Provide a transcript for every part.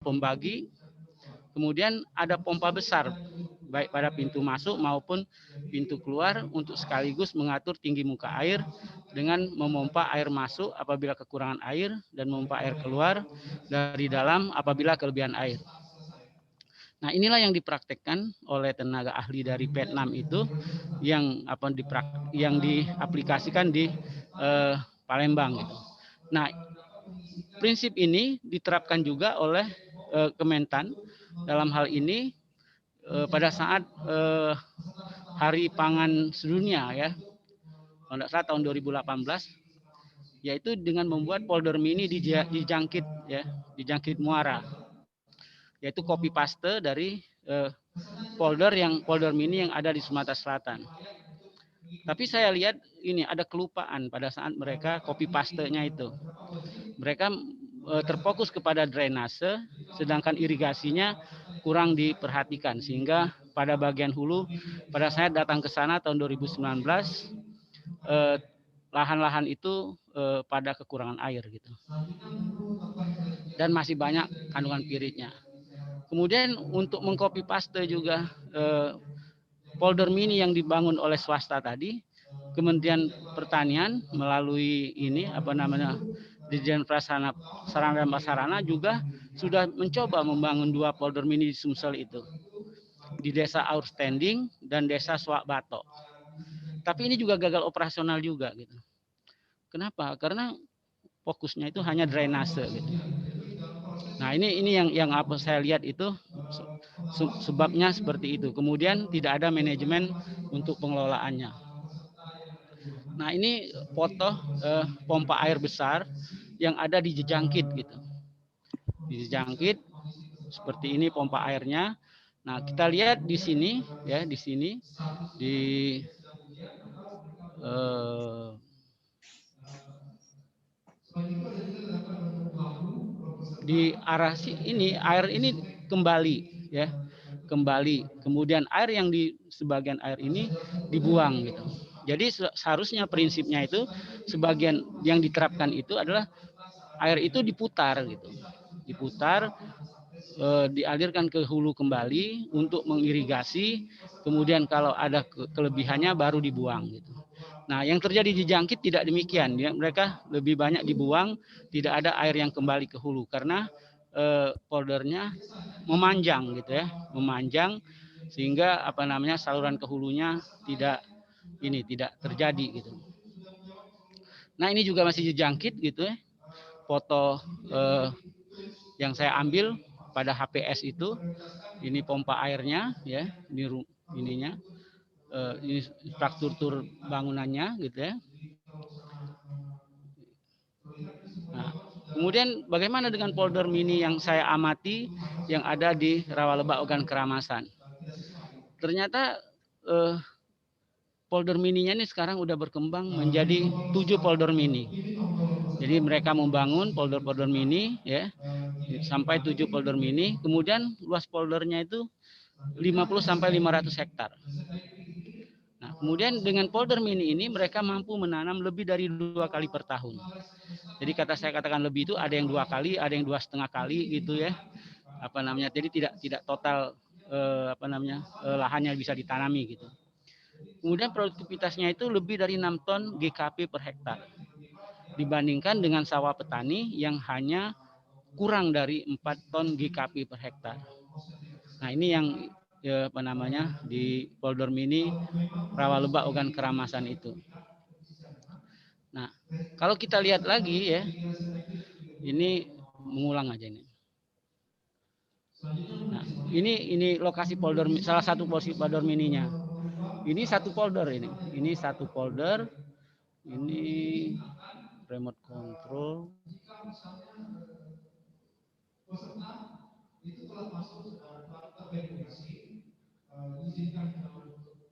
pembagi, kemudian ada pompa besar baik pada pintu masuk maupun pintu keluar untuk sekaligus mengatur tinggi muka air dengan memompa air masuk apabila kekurangan air dan memompa air keluar dari dalam apabila kelebihan air. Nah, inilah yang dipraktekkan oleh tenaga ahli dari Vietnam itu yang diaplikasikan di Palembang gitu. Nah, prinsip ini diterapkan juga oleh Kementan dalam hal ini pada saat Hari Pangan Sedunia ya. Kalau tidak salah tahun 2018 yaitu dengan membuat polder mini dijangkit ya, dijangkit muara. Yaitu copy paste dari polder mini yang ada di Sumatera Selatan. Tapi saya lihat ini ada kelupaan pada saat mereka copy paste-nya itu. Mereka terfokus kepada drainase, sedangkan irigasinya kurang diperhatikan. Sehingga pada bagian hulu, pada saya datang ke sana tahun 2019, lahan-lahan itu pada kekurangan air gitu. Dan masih banyak kandungan piritnya. Kemudian untuk mengcopy paste juga polder mini yang dibangun oleh swasta tadi, Kementerian Pertanian melalui Dirjen Sarana dan Prasarana juga sudah mencoba membangun 2 polder mini di Sumsel itu. Di Desa Outstanding dan Desa Swak Batok. Tapi ini juga gagal operasional juga gitu. Kenapa? Karena fokusnya itu hanya drainase gitu. Nah, ini yang apa saya lihat itu sebabnya seperti itu. Kemudian tidak ada manajemen untuk pengelolaannya. Nah, ini foto pompa air besar yang ada di Jejangkit gitu. Di Jejangkit seperti ini pompa airnya. Nah, kita lihat di sini ya, di sini di arah ini air ini kembali ya, kembali. Kemudian air yang di sebagian air ini dibuang gitu. Jadi seharusnya prinsipnya itu sebagian yang diterapkan itu adalah air itu diputar gitu. Diputar dialirkan ke hulu kembali untuk mengirigasi, kemudian kalau ada kelebihannya baru dibuang gitu. Nah, yang terjadi di Jangkit tidak demikian. Ya, mereka lebih banyak dibuang, tidak ada air yang kembali ke hulu karena poldernya memanjang gitu ya, memanjang sehingga saluran ke hulunya tidak terjadi gitu. Nah, ini juga masih Jangkit gitu ya. Foto yang saya ambil pada HPS itu, ini pompa airnya ya, ini ininya, ini struktur bangunannya gitu ya. Nah, kemudian bagaimana dengan polder mini yang saya amati yang ada di Rawalebak Ogan Keramasan? Ternyata polder mininya ini sekarang udah berkembang menjadi 7 polder mini. Jadi mereka membangun polder-polder mini ya sampai 7 polder mini, kemudian luas poldernya itu 50 sampai 500 hektar. Nah, kemudian dengan polder mini ini mereka mampu menanam lebih dari 2 kali per tahun. Jadi saya katakan lebih itu ada yang 2 kali, ada yang 2,5 kali gitu ya. Jadi tidak total lahannya bisa ditanami gitu. Kemudian produktivitasnya itu lebih dari 6 ton GKP per hektar. Dibandingkan dengan sawah petani yang hanya kurang dari 4 ton GKP per hektar. Nah, ini yang di polder mini Rawalebak Ogan Keramasan itu. Nah, kalau kita lihat lagi ya, ini mengulang aja ini. Nah, ini lokasi polder, salah satu posisi polder mininya. Ini satu polder ini satu polder, ini remote control.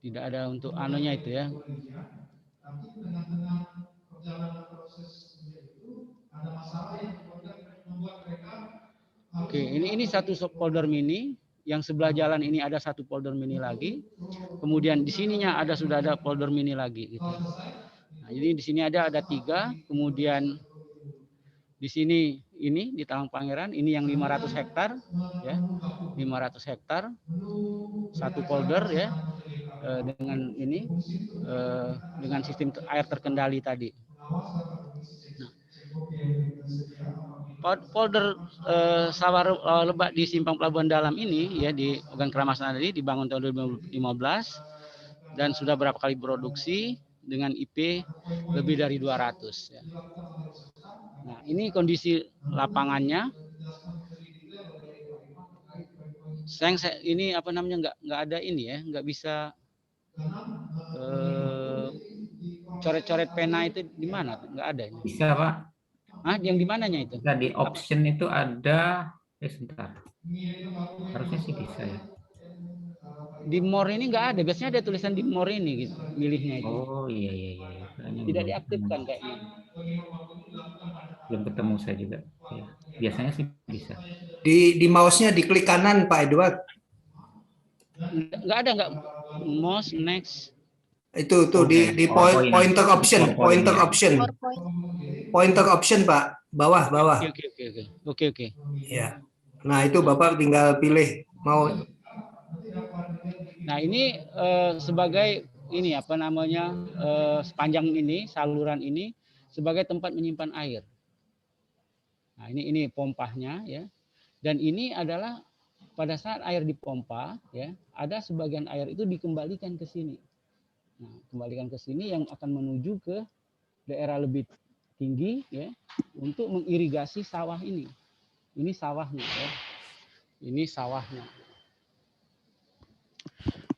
Tidak ada untuk anunya itu ya. Oke, ini satu polder mini, yang sebelah jalan ini ada satu polder mini lagi. Kemudian di sininya sudah ada polder mini lagi gitu. Nah, jadi di sini ada 3, kemudian di sini ini di Talang Pangeran, ini yang 500 hektar ya. 500 hektar satu polder ya, dengan ini dengan sistem air terkendali tadi. Nah, polder sawah lebak di Simpang Pelabuhan Dalam ini ya, di Ogan Keramasan tadi dibangun tahun 2015 dan sudah berapa kali produksi dengan IP lebih dari 200 ya. Nah, ini kondisi lapangannya. Sayang ini apa namanya nggak ada ini ya, nggak bisa coret-coret pena itu di mana? Nggak ada. Bisa, Pak. Hah, yang di mananya itu? Nah, di option itu ada, sebentar. Harusnya sih bisa ya. Di more ini nggak ada, biasanya ada tulisan di more ini gitu, milihnya itu. Oh iya. Tidak diaktifkan kayaknya. Belum ketemu saya juga. Ya. Biasanya sih bisa. Di mouse-nya diklik kanan Pak Edward. Nggak ada, nggak. Mouse next. Itu di pointer option, pointer option Pak, bawah. Oke. Ya. Nah itu Bapak tinggal pilih mau. Nah ini sebagai ini apa namanya sepanjang ini saluran ini sebagai tempat menyimpan air. Nah ini pompanya ya, dan ini adalah pada saat air dipompa ya, ada sebagian air itu dikembalikan ke sini. Nah, kembalikan ke sini yang akan menuju ke daerah lebih tinggi ya untuk mengirigasi sawah ini. Ini sawahnya ya. Ini sawahnya.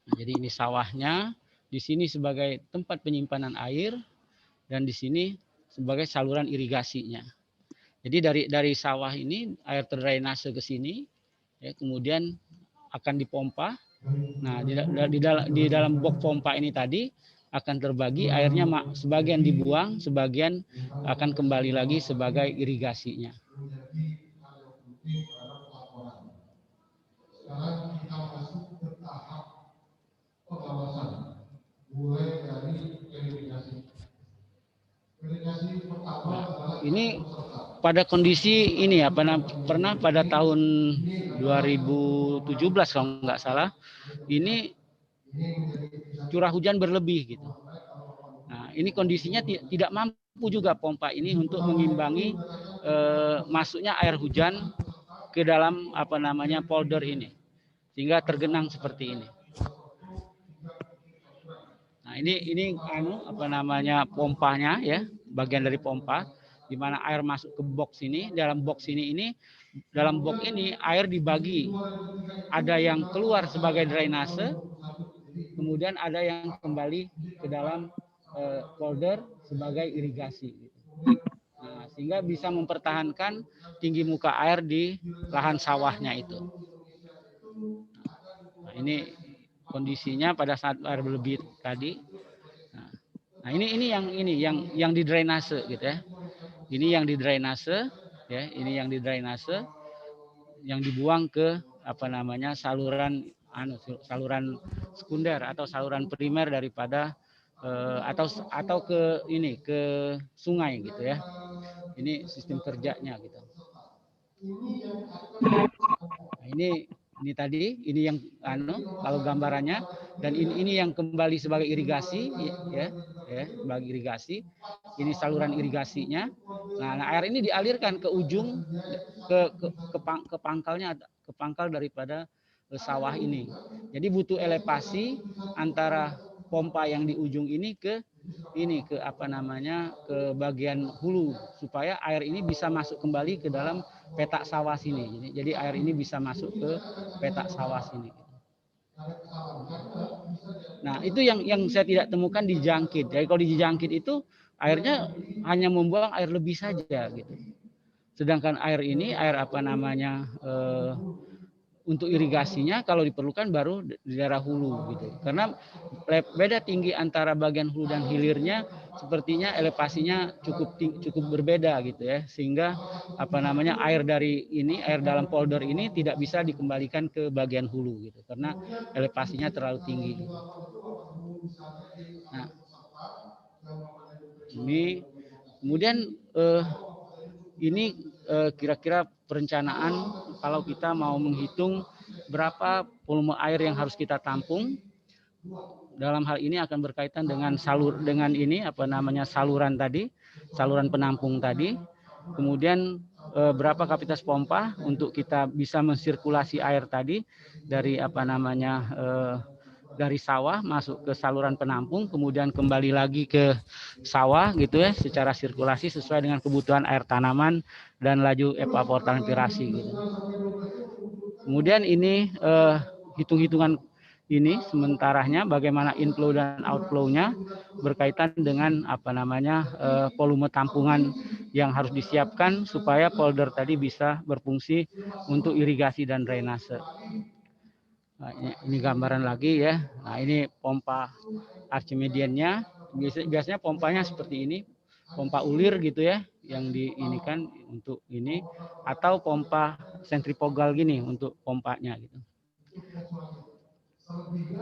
Nah, jadi ini sawahnya, di sini sebagai tempat penyimpanan air dan di sini sebagai saluran irigasinya. Jadi dari sawah ini air terdrainase ke sini ya, kemudian akan dipompa. Nah, di dalam box pompa ini tadi akan terbagi airnya, sebagian dibuang, sebagian akan kembali lagi sebagai irigasinya. Sekarang kita masuk ke tahap pengawasan, mulai dari verifikasi. Verifikasi pertama adalah ini pada kondisi ini ya, pernah pada tahun 2017 kalau nggak salah, ini curah hujan berlebih gitu. Nah, ini kondisinya tidak mampu juga pompa ini untuk mengimbangi masuknya air hujan ke dalam apa namanya polder ini, sehingga tergenang seperti ini. Nah, ini apa namanya pompanya ya, bagian dari pompa di mana air masuk ke box ini. Dalam box ini air dibagi. Ada yang keluar sebagai drainase, kemudian ada yang kembali ke dalam polder sebagai irigasi. Nah, sehingga bisa mempertahankan tinggi muka air di lahan sawahnya itu. Nah, ini kondisinya pada saat air berlebih tadi. Nah, ini yang di drainase gitu ya. Ini yang di drainase ya, ini yang di drainase yang dibuang ke apa namanya saluran sekunder atau saluran primer daripada atau ke sungai gitu ya. Ini sistem kerjanya gitu. Nah, ini tadi yang kalau gambarannya, dan ini yang kembali sebagai irigasi ya sebagai irigasi. Ini saluran irigasinya. Nah, air ini dialirkan ke ujung ke pangkal daripada sawah ini. Jadi butuh elevasi antara pompa yang di ujung ini ke bagian hulu supaya air ini bisa masuk kembali ke dalam petak sawah sini. Jadi air ini bisa masuk ke petak sawah sini. Nah, itu yang saya tidak temukan di jangkit. Jadi kalau di jangkit itu airnya hanya membuang air lebih saja gitu. Sedangkan air ini untuk irigasinya kalau diperlukan baru di daerah hulu gitu. Karena beda tinggi antara bagian hulu dan hilirnya, sepertinya elevasinya cukup berbeda gitu ya. Sehingga air dalam polder ini tidak bisa dikembalikan ke bagian hulu gitu karena elevasinya terlalu tinggi gitu. Nah, ini kemudian ini kira-kira perencanaan kalau kita mau menghitung berapa volume air yang harus kita tampung. Dalam hal ini akan berkaitan dengan saluran tadi, saluran penampung tadi. Kemudian berapa kapasitas pompa untuk kita bisa mensirkulasi air tadi dari dari sawah masuk ke saluran penampung, kemudian kembali lagi ke sawah gitu ya, secara sirkulasi sesuai dengan kebutuhan air tanaman dan laju evapotranspirasi gitu. Kemudian ini hitung-hitungan ini sementaranya bagaimana inflow dan outflow-nya berkaitan dengan volume tampungan yang harus disiapkan supaya polder tadi bisa berfungsi untuk irigasi dan drainase. Nah, ini gambaran lagi ya. Nah, ini pompa Archimedean-nya. Biasanya pompanya seperti ini, pompa ulir gitu ya, yang diinikan untuk ini, atau pompa sentrifugal gini untuk pompanya gitu.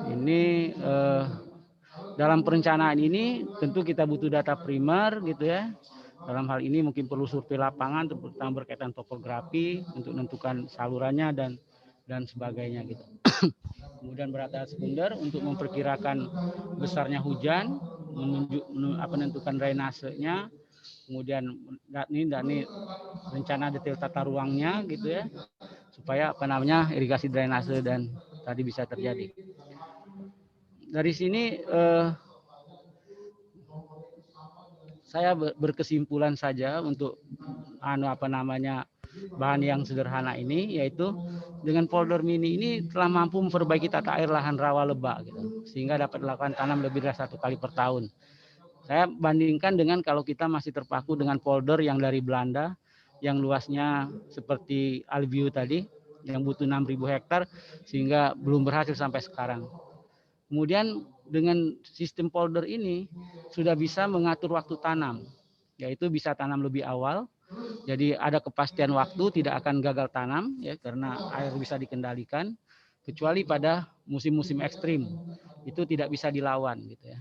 Ini dalam perencanaan ini tentu kita butuh data primer gitu ya. Dalam hal ini mungkin perlu survei lapangan tentang berkaitan topografi untuk menentukan salurannya dan sebagainya gitu. Kemudian data sekunder untuk memperkirakan besarnya hujan, menentukan drainasenya, kemudian ini rencana detail tata ruangnya gitu ya, supaya irigasi drainase dan tadi bisa terjadi. Dari sini saya berkesimpulan saja untuk bahan yang sederhana ini, yaitu dengan polder mini ini telah mampu memperbaiki tata air lahan rawa lebak gitu, sehingga dapat dilakukan tanam lebih dari 1 kali per tahun. Saya bandingkan dengan kalau kita masih terpaku dengan polder yang dari Belanda yang luasnya seperti Alview tadi yang butuh 6.000 hektar sehingga belum berhasil sampai sekarang. Kemudian dengan sistem polder ini sudah bisa mengatur waktu tanam, yaitu bisa tanam lebih awal. Jadi ada kepastian waktu, tidak akan gagal tanam ya, karena air bisa dikendalikan, kecuali pada musim-musim ekstrim itu tidak bisa dilawan gitu ya.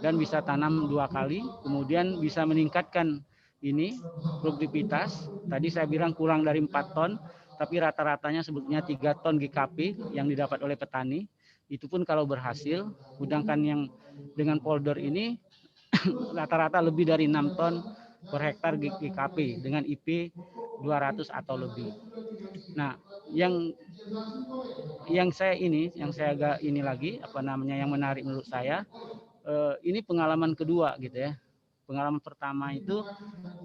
Dan bisa tanam 2 kali, kemudian bisa meningkatkan ini produktivitas. Tadi saya bilang kurang dari 4 ton, tapi rata-ratanya sebetulnya 3 ton GKP yang didapat oleh petani. Itu pun kalau berhasil, sedangkan yang dengan polder ini rata-rata lebih dari 6 ton per hektar GKP dengan IP 200 atau lebih. Nah, yang saya agak ini lagi yang menarik menurut saya, ini pengalaman kedua gitu ya. Pengalaman pertama itu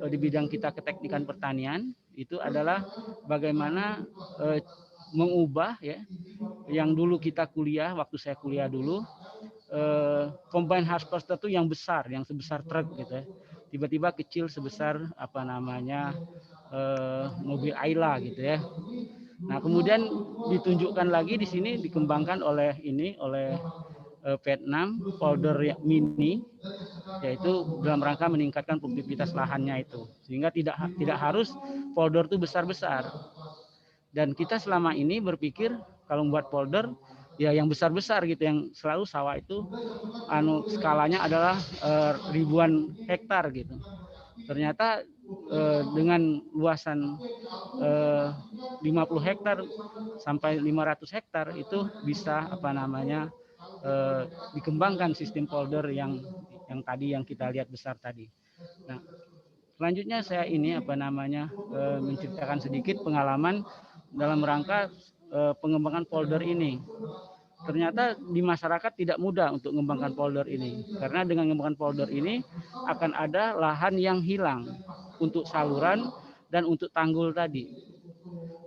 di bidang kita keteknikan pertanian itu adalah bagaimana mengubah ya, yang dulu kita kuliah, waktu saya kuliah dulu, combine harvester itu yang besar, yang sebesar truk gitu ya, tiba-tiba kecil sebesar mobil Ayla gitu ya. Nah, kemudian ditunjukkan lagi di sini, dikembangkan oleh Vietnam polder mini, yaitu dalam rangka meningkatkan produktivitas lahannya itu, sehingga tidak harus polder itu besar-besar. Dan kita selama ini berpikir kalau membuat polder ya yang besar-besar gitu, yang selalu sawah itu skalanya adalah ribuan hektar gitu. Ternyata dengan luasan 50 hektar sampai 500 hektar itu bisa dikembangkan sistem polder yang tadi yang kita lihat besar tadi. Nah, selanjutnya saya ini menceritakan sedikit pengalaman dalam rangka pengembangan polder ini. Ternyata di masyarakat tidak mudah untuk mengembangkan polder ini, karena dengan mengembangkan polder ini akan ada lahan yang hilang untuk saluran dan untuk tanggul tadi.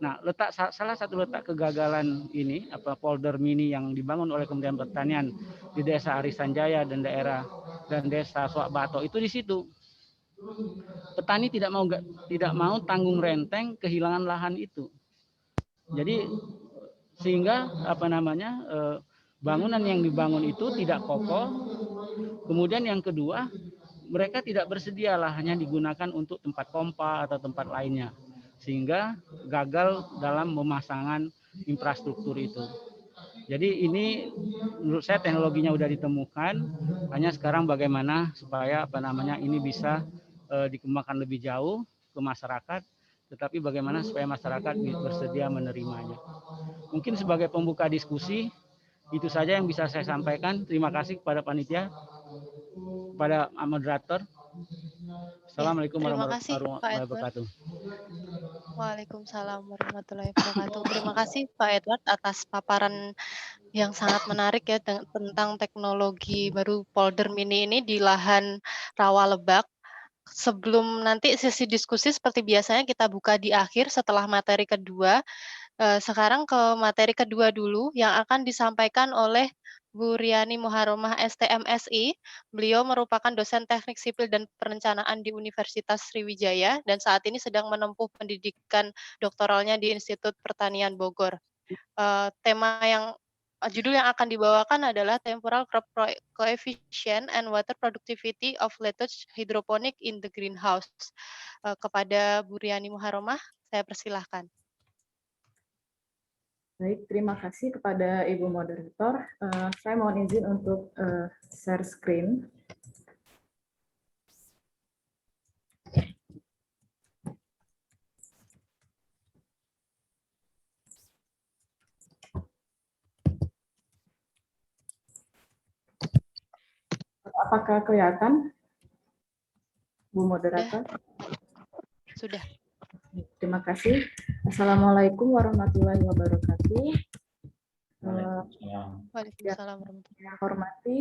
Nah, salah satu letak kegagalan ini polder mini yang dibangun oleh Kementerian Pertanian di Desa Arisan Jaya dan Desa Suak Bato itu di situ. Petani tidak mau tanggung renteng kehilangan lahan itu. Jadi sehingga bangunan yang dibangun itu tidak kokoh. Kemudian yang kedua, mereka tidak bersedia lahannya digunakan untuk tempat pompa atau tempat lainnya, sehingga gagal dalam pemasangan infrastruktur itu. Jadi ini menurut saya teknologinya sudah ditemukan, hanya sekarang bagaimana supaya ini bisa dikembangkan lebih jauh ke masyarakat tetapi bagaimana supaya masyarakat bersedia menerimanya. Mungkin sebagai pembuka diskusi, itu saja yang bisa saya sampaikan. Terima kasih kepada panitia, kepada moderator. Assalamualaikum warahmatullahi wabarakatuh. Waalaikumsalam warahmatullahi wabarakatuh. Terima kasih Pak Edward atas paparan yang sangat menarik ya tentang teknologi baru polder mini ini di lahan rawa Lebak. Sebelum nanti sesi diskusi seperti biasanya kita buka di akhir setelah materi kedua. Sekarang ke materi kedua dulu yang akan disampaikan oleh Bu Riani Muharomah STMSI. Beliau merupakan dosen teknik sipil dan perencanaan di Universitas Sriwijaya dan saat ini sedang menempuh pendidikan doktoralnya di Institut Pertanian Bogor. Judul yang akan dibawakan adalah Temporal Crop Coefficient and Water Productivity of Lettuce Hydroponic in the Greenhouse. Kepada Bu Riani Muharomah, saya persilahkan. Baik, terima kasih kepada Ibu Moderator. Saya mohon izin untuk share screen. Apakah kelihatan, Bu Moderator? Sudah. Terima kasih. Assalamualaikum warahmatullahi wabarakatuh. Waalaikumsalam warahmatullahi Yang hormati,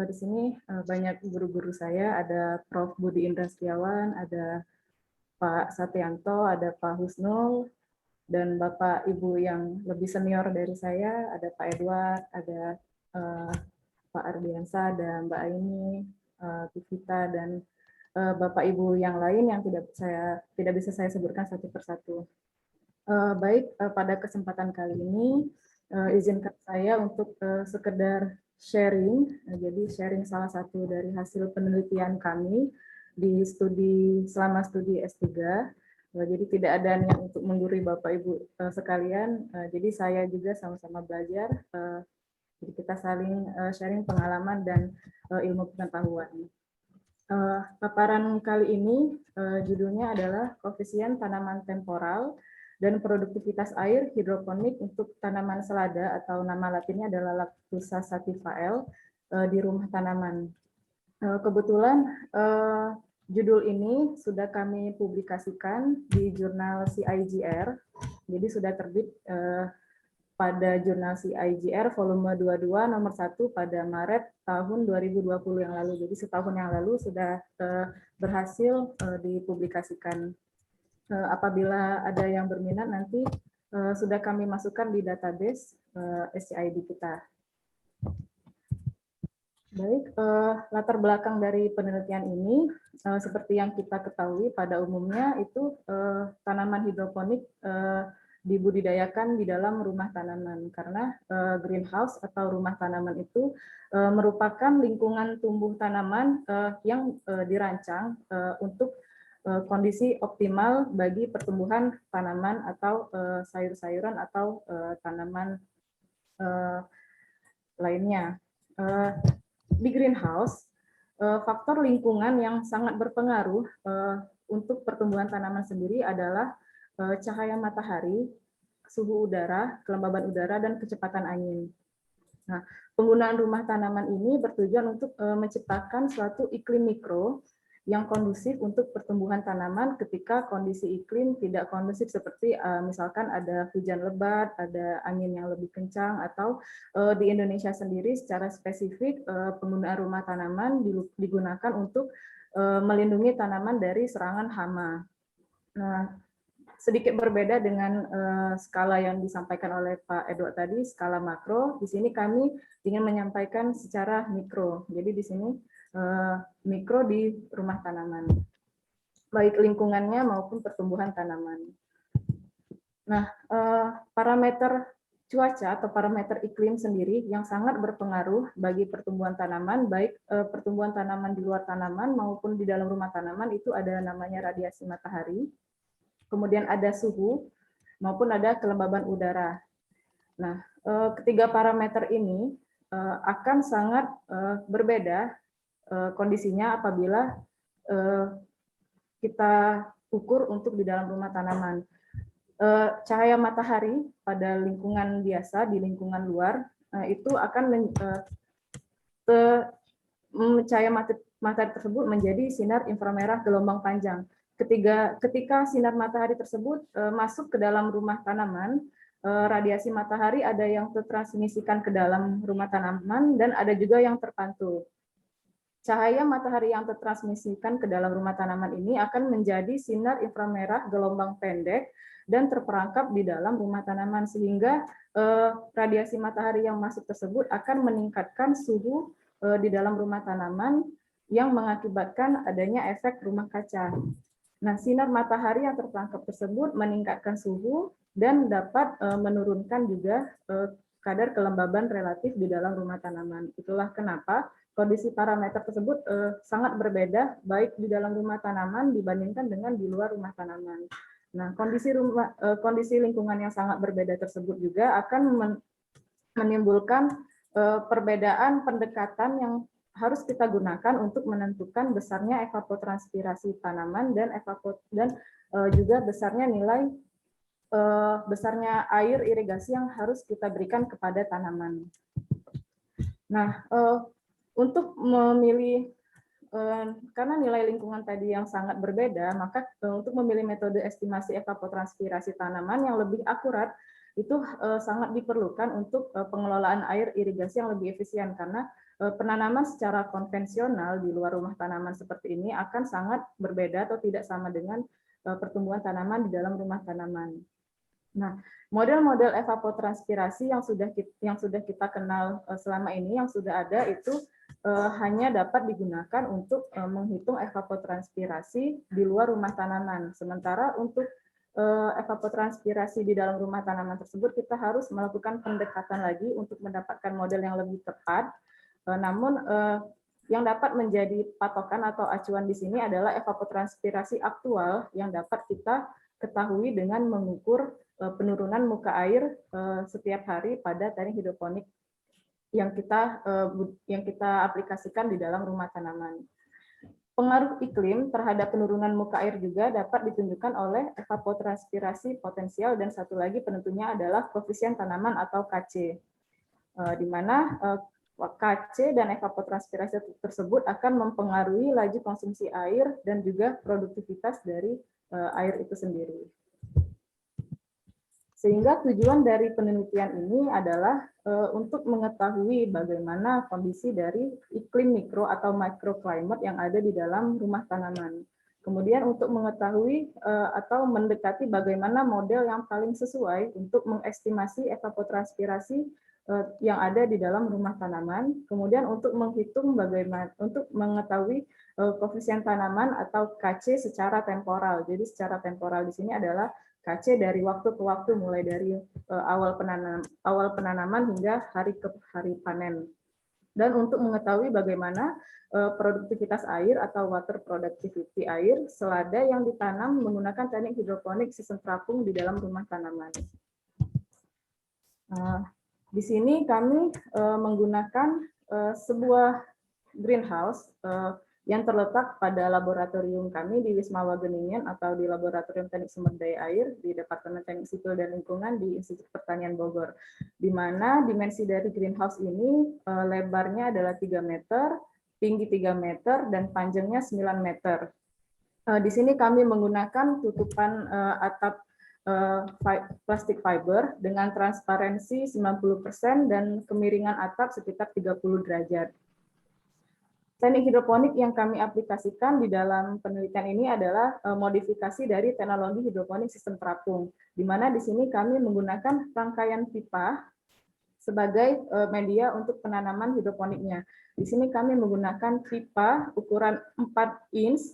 di sini banyak guru-guru saya, ada Prof. Budi Indra Setiawan, ada Pak Satyanto, ada Pak Husnul, dan Bapak Ibu yang lebih senior dari saya, ada Pak Edward, ada Pak Ardiansa, ada Mbak Aini, Tivita, dan Bapak Ibu yang lain yang tidak bisa saya sebutkan satu persatu. Baik, pada kesempatan kali ini izinkan saya untuk sekedar sharing. Jadi sharing salah satu dari hasil penelitian kami di selama studi S3. Jadi tidak ada niat untuk menggurui Bapak Ibu sekalian. Jadi saya juga sama-sama belajar. Jadi kita saling sharing pengalaman dan ilmu pengetahuan. Paparan kali ini judulnya adalah koefisien tanaman temporal dan produktivitas air hidroponik untuk tanaman selada atau nama latinnya adalah Lactusa sativa di rumah tanaman. Kebetulan judul ini sudah kami publikasikan di jurnal CIGR, jadi sudah terbit pada jurnal CIGR volume 22 nomor 1 pada Maret tahun 2020 yang lalu. Jadi setahun yang lalu sudah berhasil dipublikasikan. Apabila ada yang berminat nanti sudah kami masukkan di database SCID kita. Baik, latar belakang dari penelitian ini seperti yang kita ketahui pada umumnya itu tanaman hidroponik dibudidayakan di dalam rumah tanaman karena greenhouse atau rumah tanaman itu merupakan lingkungan tumbuh tanaman yang dirancang untuk kondisi optimal bagi pertumbuhan tanaman atau sayur-sayuran atau tanaman lainnya. Di greenhouse, faktor lingkungan yang sangat berpengaruh untuk pertumbuhan tanaman sendiri adalah cahaya matahari, suhu udara, kelembaban udara, dan kecepatan angin. Nah, penggunaan rumah tanaman ini bertujuan untuk menciptakan suatu iklim mikro yang kondusif untuk pertumbuhan tanaman ketika kondisi iklim tidak kondusif seperti misalkan ada hujan lebat, ada angin yang lebih kencang, atau di Indonesia sendiri secara spesifik penggunaan rumah tanaman digunakan untuk melindungi tanaman dari serangan hama. Nah, sedikit berbeda dengan skala yang disampaikan oleh Pak Edward tadi, skala makro. Di sini kami ingin menyampaikan secara mikro. Jadi di sini mikro di rumah tanaman, baik lingkungannya maupun pertumbuhan tanaman. Nah, parameter cuaca atau parameter iklim sendiri yang sangat berpengaruh bagi pertumbuhan tanaman, baik pertumbuhan tanaman di luar tanaman maupun di dalam rumah tanaman, itu ada namanya radiasi matahari. Kemudian ada suhu, maupun ada kelembaban udara. Nah, ketiga parameter ini akan sangat berbeda kondisinya apabila kita ukur untuk di dalam rumah tanaman. Cahaya matahari pada lingkungan biasa, di lingkungan luar, itu akan cahaya matahari tersebut menjadi sinar inframerah gelombang panjang. Ketika sinar matahari tersebut masuk ke dalam rumah tanaman, radiasi matahari ada yang tertransmisikan ke dalam rumah tanaman dan ada juga yang terpantul. Cahaya matahari yang tertransmisikan ke dalam rumah tanaman ini akan menjadi sinar inframerah gelombang pendek dan terperangkap di dalam rumah tanaman, sehingga radiasi matahari yang masuk tersebut akan meningkatkan suhu di dalam rumah tanaman yang mengakibatkan adanya efek rumah kaca. Nah, sinar matahari yang terperangkap tersebut meningkatkan suhu dan dapat menurunkan juga kadar kelembaban relatif di dalam rumah tanaman. Itulah kenapa kondisi parameter tersebut sangat berbeda baik di dalam rumah tanaman dibandingkan dengan di luar rumah tanaman. Nah, kondisi lingkungan yang sangat berbeda tersebut juga akan menimbulkan perbedaan pendekatan yang harus kita gunakan untuk menentukan besarnya evapotranspirasi tanaman dan juga besarnya nilai besarnya air irigasi yang harus kita berikan kepada tanaman. Nah, untuk memilih, karena nilai lingkungan tadi yang sangat berbeda, maka untuk memilih metode estimasi evapotranspirasi tanaman yang lebih akurat itu sangat diperlukan untuk pengelolaan air irigasi yang lebih efisien, karena penanaman secara konvensional di luar rumah tanaman seperti ini akan sangat berbeda atau tidak sama dengan pertumbuhan tanaman di dalam rumah tanaman. Nah, model-model evapotranspirasi yang sudah kita kenal selama ini, yang sudah ada itu hanya dapat digunakan untuk menghitung evapotranspirasi di luar rumah tanaman. Sementara untuk evapotranspirasi di dalam rumah tanaman tersebut kita harus melakukan pendekatan lagi untuk mendapatkan model yang lebih tepat. Namun yang dapat menjadi patokan atau acuan di sini adalah evapotranspirasi aktual yang dapat kita ketahui dengan mengukur penurunan muka air setiap hari pada teknik hidroponik yang kita aplikasikan di dalam rumah tanaman. Pengaruh iklim terhadap penurunan muka air juga dapat ditunjukkan oleh evapotranspirasi potensial, dan satu lagi penentunya adalah koefisien tanaman atau KC, di mana KC dan evapotranspirasi tersebut akan mempengaruhi laju konsumsi air dan juga produktivitas dari air itu sendiri. Sehingga tujuan dari penelitian ini adalah untuk mengetahui bagaimana kondisi dari iklim mikro atau microclimate yang ada di dalam rumah tanaman. Kemudian untuk mengetahui atau mendekati bagaimana model yang paling sesuai untuk mengestimasi evapotranspirasi yang ada di dalam rumah tanaman. Kemudian untuk menghitung untuk mengetahui koefisien tanaman atau KC secara temporal. Jadi secara temporal di sini adalah KC dari waktu ke waktu, mulai dari awal penanaman hingga hari ke hari panen. Dan untuk mengetahui bagaimana produktivitas air atau water productivity air selada yang ditanam menggunakan teknik hidroponik sistem terapung di dalam rumah tanaman. Di sini kami menggunakan sebuah greenhouse yang terletak pada laboratorium kami di Wisma Wageningen atau di Laboratorium Teknik Sumber Daya Air di Departemen Teknik Sipil dan Lingkungan di Institut Pertanian Bogor, di mana dimensi dari greenhouse ini lebarnya adalah 3 meter, tinggi 3 meter, dan panjangnya 9 meter. Di sini kami menggunakan tutupan atap plastik fiber dengan transparansi 90% dan kemiringan atap sekitar 30 derajat. Teknik hidroponik yang kami aplikasikan di dalam penelitian ini adalah modifikasi dari teknologi hidroponik sistem terapung, di mana di sini kami menggunakan rangkaian pipa sebagai media untuk penanaman hidroponiknya. Di sini kami menggunakan pipa ukuran 4 inch,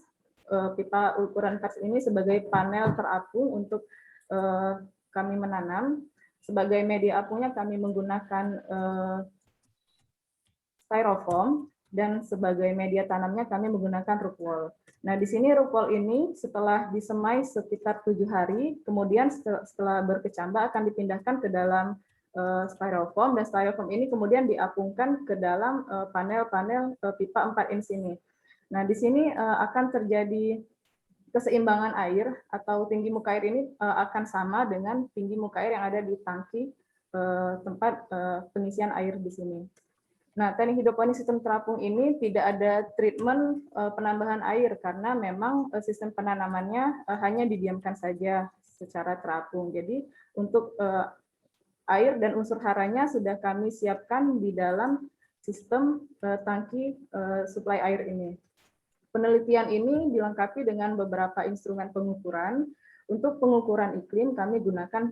pipa ukuran 4 ini sebagai panel terapung untuk kami menanam. Sebagai media apungnya kami menggunakan styrofoam, dan sebagai media tanamnya kami menggunakan root wall. Nah, di sini root wall ini setelah disemai sekitar 7 hari, kemudian setelah berkecambah akan dipindahkan ke dalam styrofoam, dan styrofoam ini kemudian diapungkan ke dalam panel-panel pipa 4 inch ini. Nah, di sini akan terjadi keseimbangan air atau tinggi muka air ini akan sama dengan tinggi muka air yang ada di tangki tempat pengisian air di sini. Nah, teknik hidroponik sistem terapung ini tidak ada treatment penambahan air karena memang sistem penanamannya hanya didiamkan saja secara terapung. Jadi untuk air dan unsur haranya sudah kami siapkan di dalam sistem tangki suplai air ini. Penelitian ini dilengkapi dengan beberapa instrumen pengukuran. Untuk pengukuran iklim kami gunakan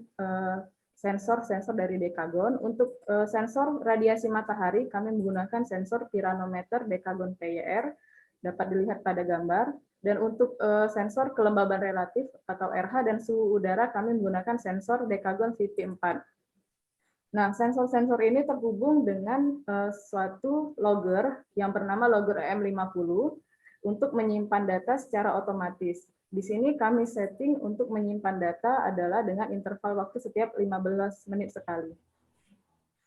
sensor-sensor dari Dekagon. Untuk sensor radiasi matahari kami menggunakan sensor piranometer Dekagon PYR, dapat dilihat pada gambar. Dan untuk sensor kelembaban relatif atau RH dan suhu udara kami menggunakan sensor Dekagon VP4. Nah, sensor-sensor ini terhubung dengan suatu logger yang bernama logger EM50 untuk menyimpan data secara otomatis. Di sini kami setting untuk menyimpan data adalah dengan interval waktu setiap 15 menit sekali.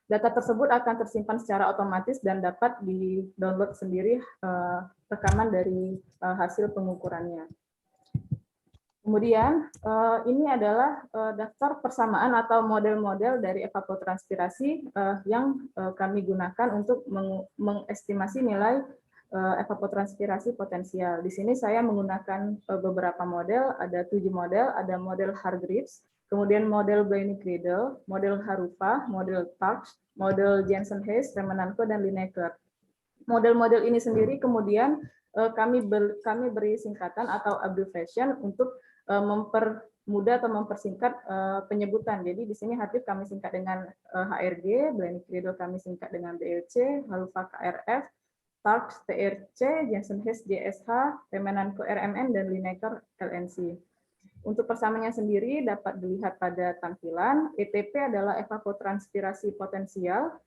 Data tersebut akan tersimpan secara otomatis dan dapat di-download sendiri rekaman dari hasil pengukurannya. Kemudian ini adalah daftar persamaan atau model-model dari evapotranspirasi yang kami gunakan untuk mengestimasi nilai evapotranspirasi potensial. Di sini saya menggunakan beberapa model, ada 7 model, ada model Hargreaves, kemudian model Blaney-Cradle, model Harufa, model Parks, model Jensen-Hayes, Remenanco, dan Lineker. Model-model ini sendiri kemudian kami beri singkatan atau abbreviation untuk mempermudah atau mempersingkat penyebutan. Jadi di sini Hargreaves kami singkat dengan HRG, Blaney-Cradle kami singkat dengan BLC, Harufa KRF, Parks TRC, Jensen-Hayes JSH, Remenanco RMN, dan Lineker LNC. Untuk persamaannya sendiri dapat dilihat pada tampilan. ETP adalah evapotranspirasi potensial.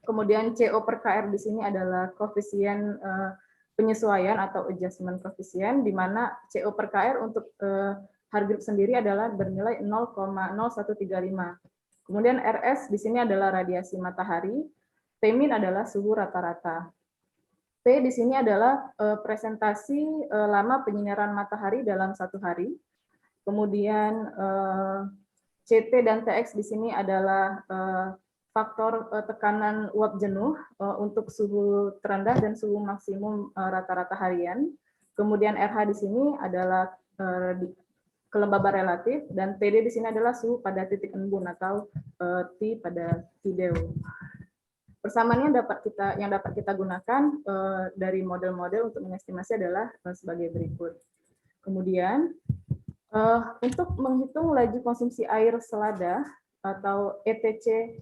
Kemudian CO per KR di sini adalah koefisien penyesuaian atau adjustment koefisien, di mana CO per KR untuk Hargreaves sendiri adalah bernilai 0,0135. Kemudian RS di sini adalah radiasi matahari. Tmin adalah suhu rata-rata. P di sini adalah presentasi lama penyinaran matahari dalam satu hari. Kemudian CT dan TX di sini adalah faktor tekanan uap jenuh untuk suhu terendah dan suhu maksimum rata-rata harian. Kemudian RH di sini adalah kelembaban relatif, dan TD di sini adalah suhu pada titik embun atau T pada Tideo. Persamaannya yang dapat kita gunakan dari model-model untuk mengestimasi adalah sebagai berikut. Kemudian untuk menghitung laju konsumsi air selada atau ETC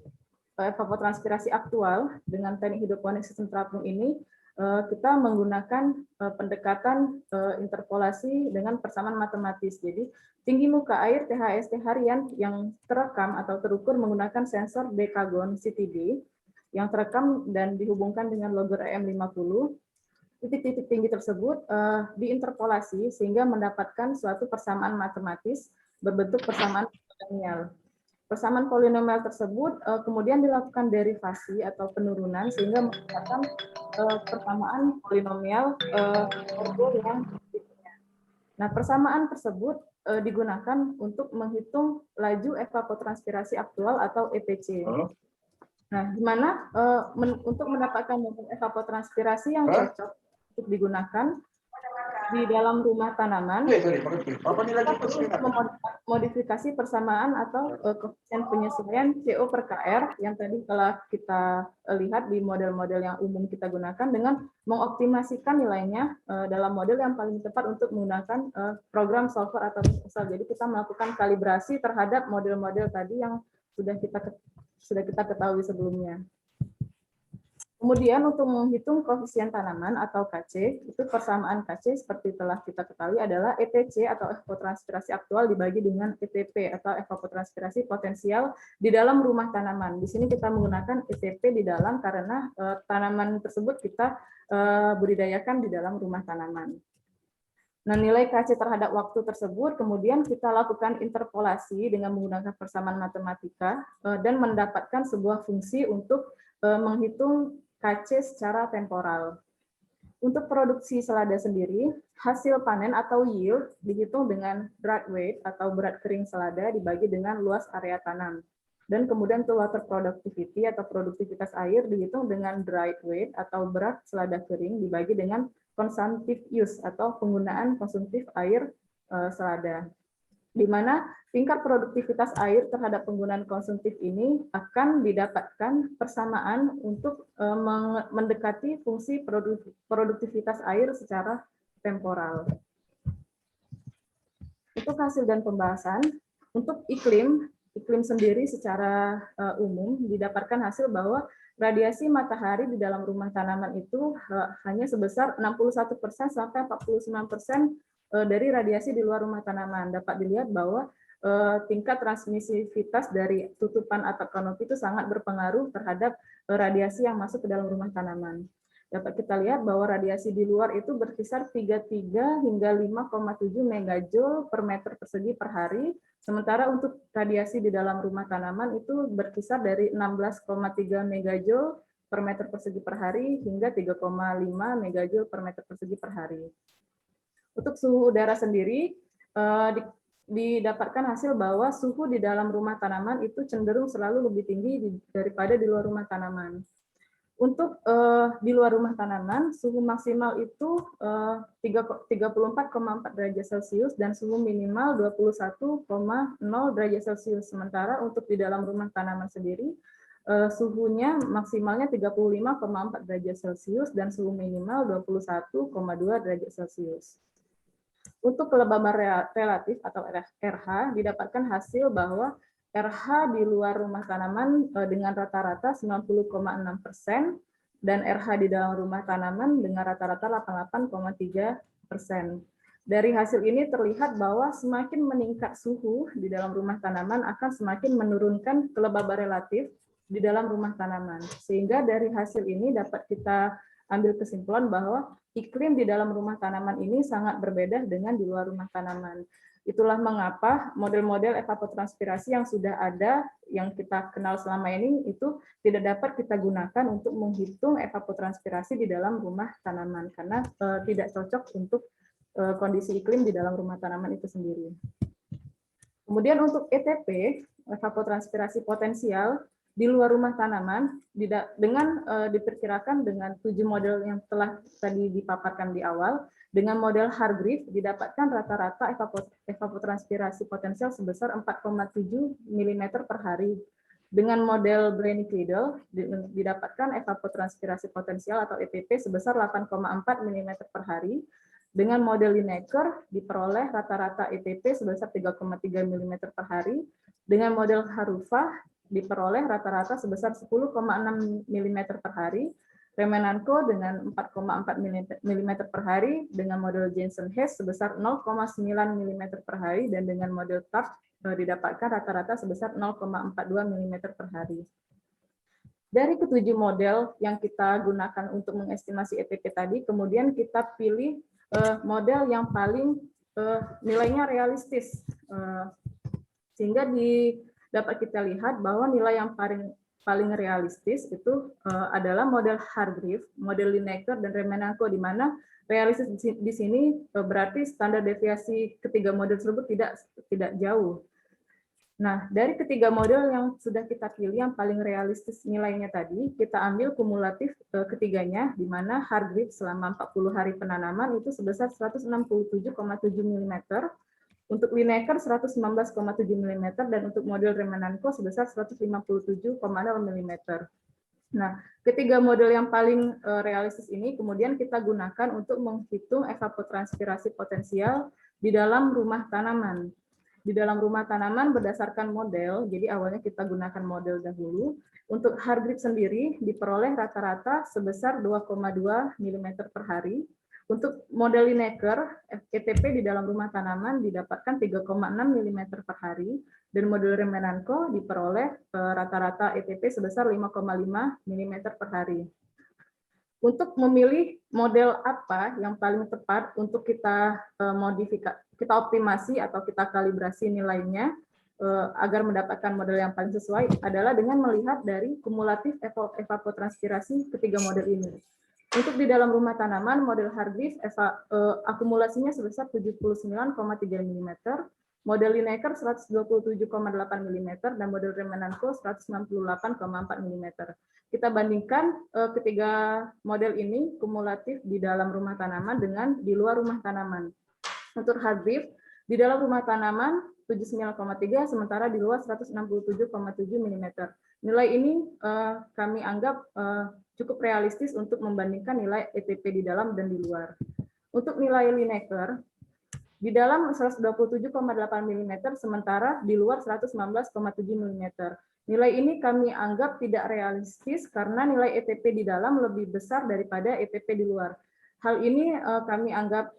evapotranspirasi aktual dengan teknik hidroponik sistem terapung ini, kita menggunakan pendekatan interpolasi dengan persamaan matematis. Jadi tinggi muka air THST harian yang terekam atau terukur menggunakan sensor Dekagon CTD yang terekam dan dihubungkan dengan logger EM50, titik-titik tinggi tersebut diinterpolasi sehingga mendapatkan suatu persamaan matematis berbentuk persamaan polinomial. Persamaan polinomial tersebut kemudian dilakukan derivasi atau penurunan sehingga mendapatkan persamaan polinomial yang berikutnya. Nah, persamaan tersebut digunakan untuk menghitung laju evapotranspirasi aktual atau ETC. Nah, di mana untuk mendapatkan model evapotranspirasi yang cocok untuk digunakan di dalam rumah tanaman, kita perlu modifikasi persamaan atau koefisien penyesuaian CO per KR yang tadi telah kita lihat di model-model yang umum kita gunakan dengan mengoptimasikan nilainya dalam model yang paling tepat untuk menggunakan program solver atau proposal. Jadi kita melakukan kalibrasi terhadap model-model tadi yang sudah kita ketahui sebelumnya. Kemudian untuk menghitung koefisien tanaman atau KC, itu persamaan KC seperti telah kita ketahui adalah ETC atau evapotranspirasi aktual dibagi dengan ETP atau evapotranspirasi potensial di dalam rumah tanaman. Di sini kita menggunakan ETP di dalam karena tanaman tersebut kita budidayakan di dalam rumah tanaman. Nah, nilai KC terhadap waktu tersebut kemudian kita lakukan interpolasi dengan menggunakan persamaan matematika dan mendapatkan sebuah fungsi untuk menghitung KC secara temporal. Untuk produksi selada sendiri, hasil panen atau yield dihitung dengan dry weight atau berat kering selada dibagi dengan luas area tanam. Dan kemudian untuk water productivity atau produktivitas air dihitung dengan dry weight atau berat selada kering dibagi dengan consumptive use atau penggunaan konsumtif air selada. Di mana tingkat produktivitas air terhadap penggunaan konsumtif ini akan didapatkan persamaan untuk mendekati fungsi produktivitas air secara temporal. Untuk hasil dan pembahasan, untuk iklim sendiri secara umum didapatkan hasil bahwa radiasi matahari di dalam rumah tanaman itu hanya sebesar 61% sampai 49% dari radiasi di luar rumah tanaman. Dapat dilihat bahwa tingkat transmisivitas dari tutupan atap kanopi itu sangat berpengaruh terhadap radiasi yang masuk ke dalam rumah tanaman. Dapat kita lihat bahwa radiasi di luar itu berkisar 33 hingga 5,7 megajoule per meter persegi per hari, sementara untuk radiasi di dalam rumah tanaman itu berkisar dari 16,3 megajoule per meter persegi per hari hingga 3,5 megajoule per meter persegi per hari. Untuk suhu udara sendiri, didapatkan hasil bahwa suhu di dalam rumah tanaman itu cenderung selalu lebih tinggi daripada di luar rumah tanaman. Untuk di luar rumah tanaman, suhu maksimal itu 34,4 derajat Celcius dan suhu minimal 21,0 derajat Celcius. Sementara untuk di dalam rumah tanaman sendiri, suhunya maksimalnya 35,4 derajat Celcius dan suhu minimal 21,2 derajat Celcius. Untuk kelembaban relatif atau RH didapatkan hasil bahwa RH di luar rumah tanaman dengan rata-rata 90,6% dan RH di dalam rumah tanaman dengan rata-rata 88,3%. Dari hasil ini terlihat bahwa semakin meningkat suhu di dalam rumah tanaman akan semakin menurunkan kelembaban relatif di dalam rumah tanaman. Sehingga dari hasil ini dapat kita ambil kesimpulan bahwa iklim di dalam rumah tanaman ini sangat berbeda dengan di luar rumah tanaman. Itulah mengapa model-model evapotranspirasi yang sudah ada, yang kita kenal selama ini, itu tidak dapat kita gunakan untuk menghitung evapotranspirasi di dalam rumah tanaman, karena tidak cocok untuk kondisi iklim di dalam rumah tanaman itu sendiri. Kemudian untuk ETP, evapotranspirasi potensial, di luar rumah tanaman dengan diperkirakan dengan 7 model yang telah tadi dipaparkan di awal, dengan model Hargreaves didapatkan rata-rata evapotranspirasi potensial sebesar 4,7 mm per hari. Dengan model Brenny-Kleidel didapatkan evapotranspirasi potensial atau ETP sebesar 8,4 mm per hari. Dengan model Lineker diperoleh rata-rata ETP sebesar 3,3 mm per hari. Dengan model Harufa diperoleh rata-rata sebesar 10,6 mm per hari, Remenanco dengan 4,4 mm per hari, dengan model Jensen-Hess sebesar 0,9 mm per hari, dan dengan model TAP didapatkan rata-rata sebesar 0,42 mm per hari. Dari ketujuh model yang kita gunakan untuk mengestimasi ETP tadi, kemudian kita pilih model yang paling nilainya realistis, sehingga dapat kita lihat bahwa nilai yang paling realistis itu adalah model Hargreaves, model Lineker, dan Remenanco, di mana realistis di sini berarti standar deviasi ketiga model tersebut tidak jauh. Nah, dari ketiga model yang sudah kita pilih yang paling realistis nilainya tadi, kita ambil kumulatif ketiganya, di mana Hargreaves selama 40 hari penanaman itu sebesar 167,7 mm, untuk Lineker 119,7 mm, dan untuk model Remenanco sebesar 157,0 mm. Nah, ketiga model yang paling realistis ini kemudian kita gunakan untuk menghitung evapotranspirasi potensial di dalam rumah tanaman. Di dalam rumah tanaman berdasarkan model, jadi awalnya kita gunakan model dahulu. Untuk Hargreaves sendiri diperoleh rata-rata sebesar 2,2 mm per hari. Untuk model Lineker, ETP di dalam rumah tanaman didapatkan 3,6 mm per hari, dan model Remenanco diperoleh rata-rata ETP sebesar 5,5 mm per hari. Untuk memilih model apa yang paling tepat untuk kita modifikasi, kita optimasi atau kita kalibrasi nilainya agar mendapatkan model yang paling sesuai adalah dengan melihat dari kumulatif evapotranspirasi ketiga model ini. Untuk di dalam rumah tanaman, model Hargreaves akumulasinya sebesar 79,3 mm, model Lineker 127,8 mm, dan model Remenanco 168,4 mm. Kita bandingkan ketiga model ini kumulatif di dalam rumah tanaman dengan di luar rumah tanaman. Untuk Hargreaves, di dalam rumah tanaman 79,3, sementara di luar 167,7 mm. Nilai ini kami anggap cukup realistis untuk membandingkan nilai ETP di dalam dan di luar. Untuk nilai Lineker, di dalam 127,8 mm, sementara di luar 119,7 mm. Nilai ini kami anggap tidak realistis karena nilai ETP di dalam lebih besar daripada ETP di luar. Hal ini kami anggap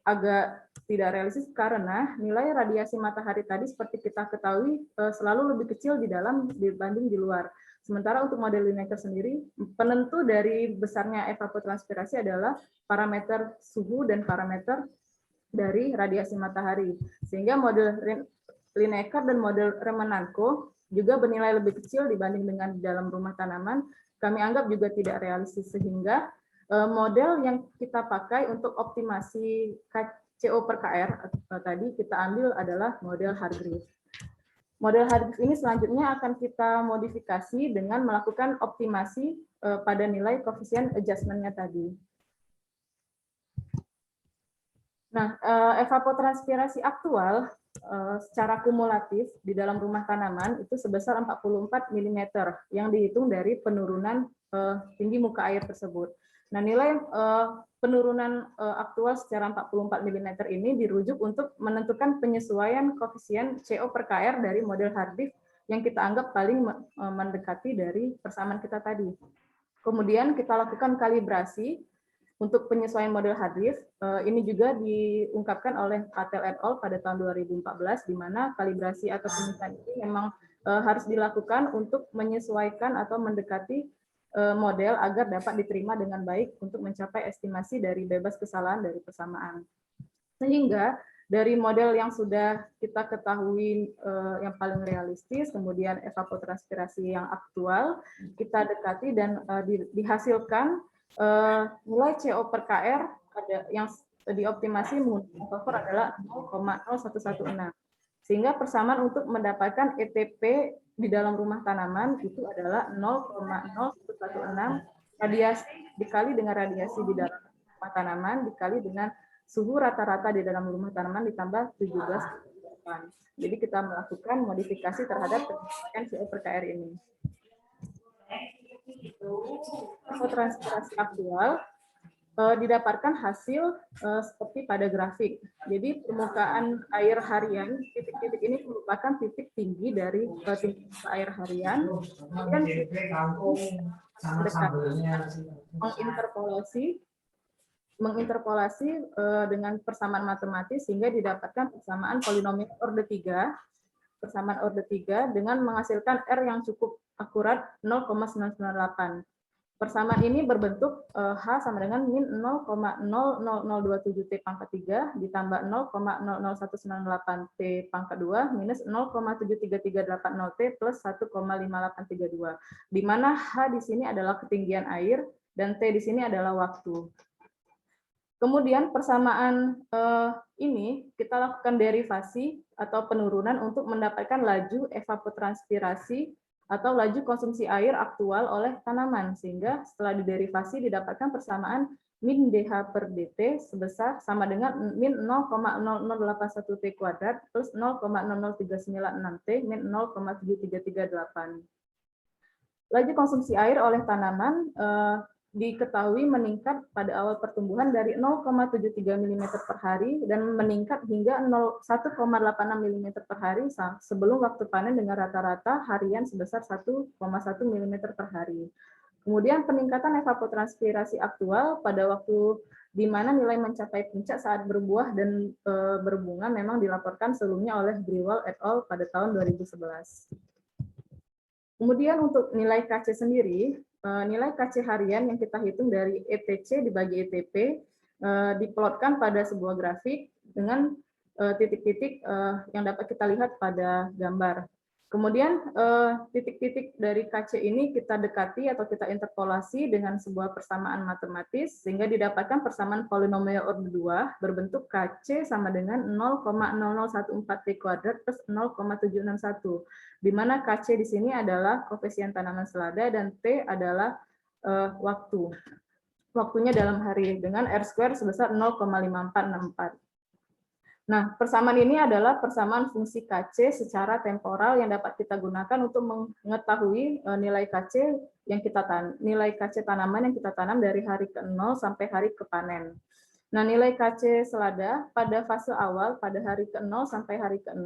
agak tidak realistis karena nilai radiasi matahari tadi seperti kita ketahui selalu lebih kecil di dalam dibanding di luar. Sementara untuk model Lineker sendiri, penentu dari besarnya evapotranspirasi adalah parameter suhu dan parameter dari radiasi matahari. Sehingga model Lineker dan model Remenanco juga bernilai lebih kecil dibanding dengan di dalam rumah tanaman. Kami anggap juga tidak realistis, sehingga model yang kita pakai untuk optimasi CO per KR tadi kita ambil adalah model Hargreaves. Model Hargreaves ini selanjutnya akan kita modifikasi dengan melakukan optimasi pada nilai koefisien adjustment-nya tadi. Nah, evapotranspirasi aktual secara kumulatif di dalam rumah tanaman itu sebesar 44 mm yang dihitung dari penurunan tinggi muka air tersebut. Nah, nilai penurunan aktual secara 44 mm ini dirujuk untuk menentukan penyesuaian koefisien CO per KR dari model Hargreaves yang kita anggap paling mendekati dari persamaan kita tadi. Kemudian kita lakukan kalibrasi untuk penyesuaian model Hargreaves. Ini juga diungkapkan oleh Patel et al. Pada tahun 2014, di mana kalibrasi atau penyesuaian ini memang harus dilakukan untuk menyesuaikan atau mendekati model agar dapat diterima dengan baik untuk mencapai estimasi dari bebas kesalahan dari persamaan. Sehingga dari model yang sudah kita ketahui yang paling realistis, kemudian evapotranspirasi yang aktual, kita dekati dan dihasilkan nilai CO per KR yang dioptimasi menggunakan solver adalah 0,0116. Sehingga persamaan untuk mendapatkan ETP di dalam rumah tanaman itu adalah 0,0116 radiasi dikali dengan radiasi di dalam rumah tanaman dikali dengan suhu rata-rata di dalam rumah tanaman ditambah 17,8. Jadi kita melakukan modifikasi terhadap penyesuaian CO per KR ini. Evapotranspirasi aktual didapatkan hasil seperti pada grafik. Jadi permukaan air harian, titik-titik ini merupakan titik tinggi dari tinggi air harian. Kemudian menginterpolasi dengan persamaan matematis sehingga didapatkan persamaan polinomial orde 3, persamaan orde 3 dengan menghasilkan R yang cukup akurat 0,998. Persamaan ini berbentuk H sama dengan min 0,00027 T pangkat 3 ditambah 0,00198 T pangkat 2 minus 0,73380 T plus 1,5832. Di mana H di sini adalah ketinggian air dan T di sini adalah waktu. Kemudian persamaan ini kita lakukan derivasi atau penurunan untuk mendapatkan laju evapotranspirasi atau laju konsumsi air aktual oleh tanaman, sehingga setelah diderivasi didapatkan persamaan min dH per dt sebesar sama dengan min 0,0081 T kuadrat plus 0,00396 T min 0,7338. Laju konsumsi air oleh tanaman diketahui meningkat pada awal pertumbuhan dari 0,73 mm per hari dan meningkat hingga 1,86 mm per hari sebelum waktu panen dengan rata-rata harian sebesar 1,1 mm per hari. Kemudian peningkatan evapotranspirasi aktual pada waktu di mana nilai mencapai puncak saat berbuah dan berbunga memang dilaporkan sebelumnya oleh Grewal et al. Pada tahun 2011. Kemudian untuk nilai KC sendiri, nilai KC harian yang kita hitung dari ETC dibagi ETP diplotkan pada sebuah grafik dengan titik-titik yang dapat kita lihat pada gambar. Kemudian titik-titik dari KC ini kita dekati atau kita interpolasi dengan sebuah persamaan matematis sehingga didapatkan persamaan polinomial order 2 berbentuk KC sama dengan 0,0014 T kuadrat plus 0,761, di mana KC di sini adalah koefisien tanaman selada dan T adalah waktunya dalam hari dengan R² sebesar 0,5464. Nah, persamaan ini adalah persamaan fungsi KC secara temporal yang dapat kita gunakan untuk mengetahui nilai KC nilai KC tanaman yang kita tanam dari hari ke-0 sampai hari kepanen. Nah, nilai KC selada pada fase awal pada hari ke-0 sampai hari ke-6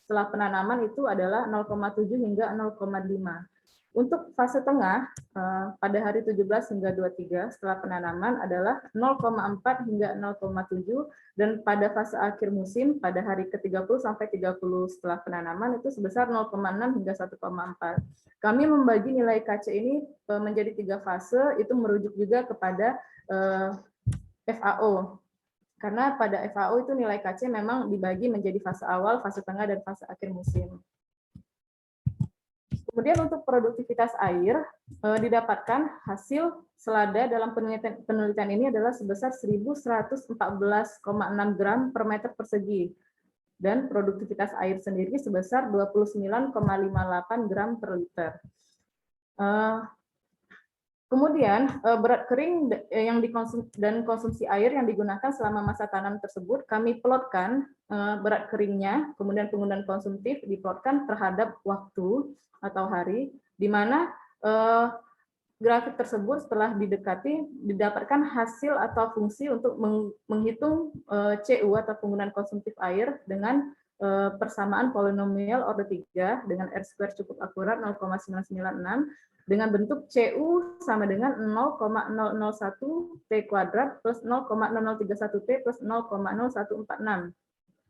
setelah penanaman itu adalah 0,7 hingga 0,5. Untuk fase tengah pada hari 17 hingga 23 setelah penanaman adalah 0,4 hingga 0,7, dan pada fase akhir musim pada hari ke-30 sampai 30 setelah penanaman itu sebesar 0,6 hingga 1,4. Kami membagi nilai KC ini menjadi 3 fase, itu merujuk juga kepada FAO. Karena pada FAO itu nilai KC memang dibagi menjadi fase awal, fase tengah, dan fase akhir musim. Kemudian untuk produktivitas air, didapatkan hasil selada dalam penelitian ini adalah sebesar 1.114,6 gram per meter persegi. Dan produktivitas air sendiri sebesar 29,58 gram per liter. Kemudian berat kering yang dan konsumsi air yang digunakan selama masa tanam tersebut, kami plotkan berat keringnya, kemudian penggunaan konsumtif diplotkan terhadap waktu atau hari, di mana grafik tersebut setelah didekati didapatkan hasil atau fungsi untuk menghitung CU atau penggunaan konsumtif air dengan persamaan polinomial order 3 dengan R² cukup akurat 0,996 dengan bentuk CU sama dengan 0,001 T kuadrat plus 0,0031 T plus 0,0146,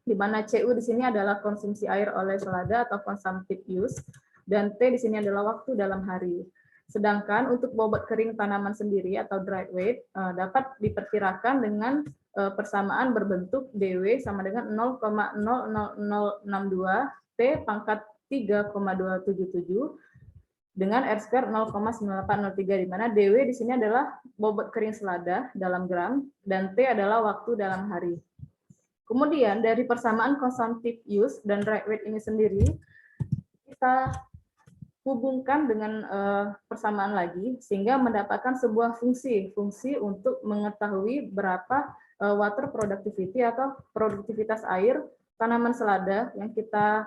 di mana CU di sini adalah konsumsi air oleh selada atau consumptive use, dan T di sini adalah waktu dalam hari. Sedangkan untuk bobot kering tanaman sendiri atau dry weight dapat diperkirakan dengan persamaan berbentuk DW sama dengan 0,00062 T pangkat 3,277 dengan R² 0,9803, di mana DW di sini adalah bobot kering selada dalam gram dan T adalah waktu dalam hari. Kemudian dari persamaan consumptive use dan dry weight ini sendiri kita hubungkan dengan persamaan lagi sehingga mendapatkan sebuah fungsi untuk mengetahui berapa water productivity atau produktivitas air tanaman selada yang kita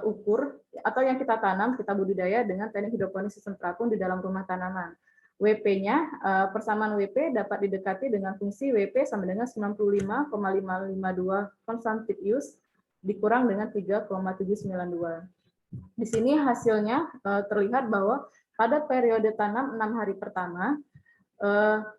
ukur atau yang kita tanam, kita budidaya dengan teknik hidroponik sistem terapung di dalam rumah tanaman. WP-nya, persamaan WP dapat didekati dengan fungsi WP sama dengan 95,552 consumptive use dikurang dengan 3,792. Di sini hasilnya terlihat bahwa pada periode tanam 6 hari pertama,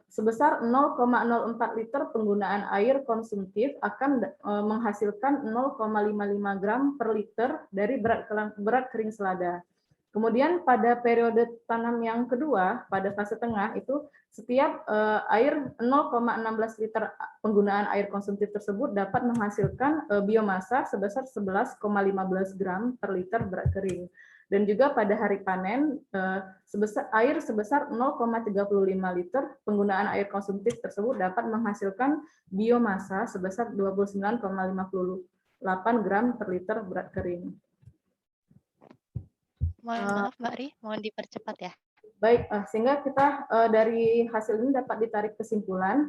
sebesar 0,04 liter penggunaan air konsumtif akan menghasilkan 0,55 gram per liter dari berat kering selada. Kemudian pada periode tanam yang kedua, pada fase tengah itu setiap air 0,16 liter penggunaan air konsumtif tersebut dapat menghasilkan biomasa sebesar 11,15 gram per liter berat kering. Dan juga pada hari panen, air sebesar 0,35 liter penggunaan air konsumtif tersebut dapat menghasilkan biomasa sebesar 29,58 gram per liter berat kering. Mohon maaf Mbak Ri, mohon dipercepat ya. Baik, sehingga kita dari hasil ini dapat ditarik kesimpulan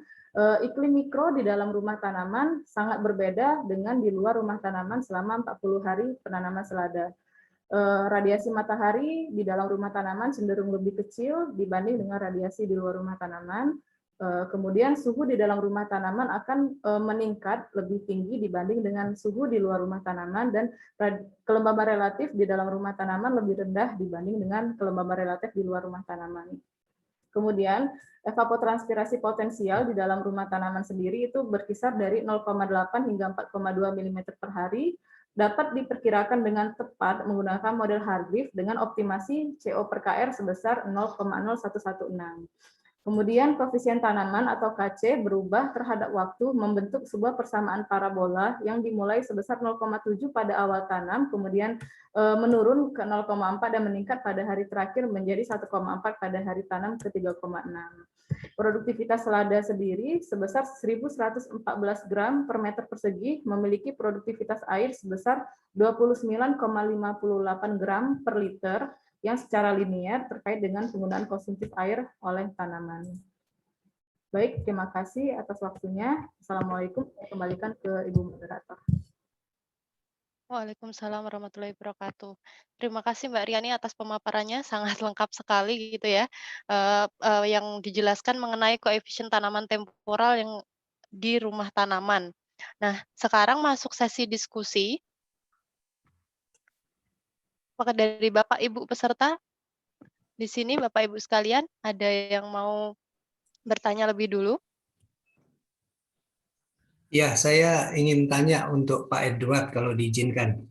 iklim mikro di dalam rumah tanaman sangat berbeda dengan di luar rumah tanaman selama 40 hari penanaman selada. Radiasi matahari di dalam rumah tanaman cenderung lebih kecil dibanding dengan radiasi di luar rumah tanaman. Kemudian suhu di dalam rumah tanaman akan meningkat lebih tinggi dibanding dengan suhu di luar rumah tanaman, dan kelembaban relatif di dalam rumah tanaman lebih rendah dibanding dengan kelembaban relatif di luar rumah tanaman. Kemudian evapotranspirasi potensial di dalam rumah tanaman sendiri itu berkisar dari 0,8 hingga 4,2 mm per hari, dapat diperkirakan dengan tepat menggunakan model Hargreaves dengan optimasi CO per KR sebesar 0,0116. Kemudian koefisien tanaman atau KC berubah terhadap waktu membentuk sebuah persamaan parabola yang dimulai sebesar 0,7 pada awal tanam, kemudian menurun ke 0,4 dan meningkat pada hari terakhir menjadi 1,4 pada hari tanam ke 3,6. Produktivitas selada sendiri sebesar 1.114 gram per meter persegi, memiliki produktivitas air sebesar 29,58 gram per liter, yang secara linear terkait dengan penggunaan konsumtif air oleh tanaman. Baik, terima kasih atas waktunya. Assalamualaikum. Saya kembalikan ke Ibu Moderator. Waalaikumsalam warahmatullahi wabarakatuh. Terima kasih Mbak Riani atas pemaparannya, sangat lengkap sekali gitu ya. Yang dijelaskan mengenai koefisien tanaman temporal yang di rumah tanaman. Nah, sekarang masuk sesi diskusi. Maka dari Bapak Ibu peserta di sini, Bapak Ibu sekalian, ada yang mau bertanya lebih dulu? Ya, saya ingin tanya untuk Pak Edward kalau diizinkan.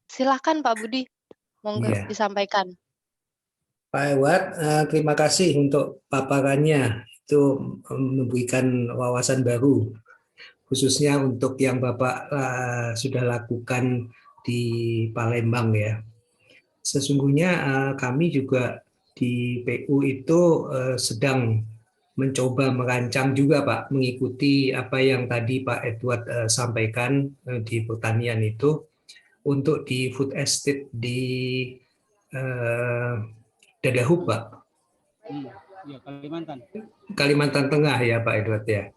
Silakan Pak Budi, monggo Iya. disampaikan. Pak Edward, terima kasih untuk paparannya. Itu memberikan wawasan baru, khususnya untuk yang Bapak sudah lakukan di Palembang ya. Sesungguhnya kami juga di PU itu sedang mencoba merancang juga Pak, mengikuti apa yang tadi Pak Edward sampaikan di pertanian itu untuk di food estate di Dadahub Pak. Ya, Kalimantan. Kalimantan Tengah ya Pak Edward ya.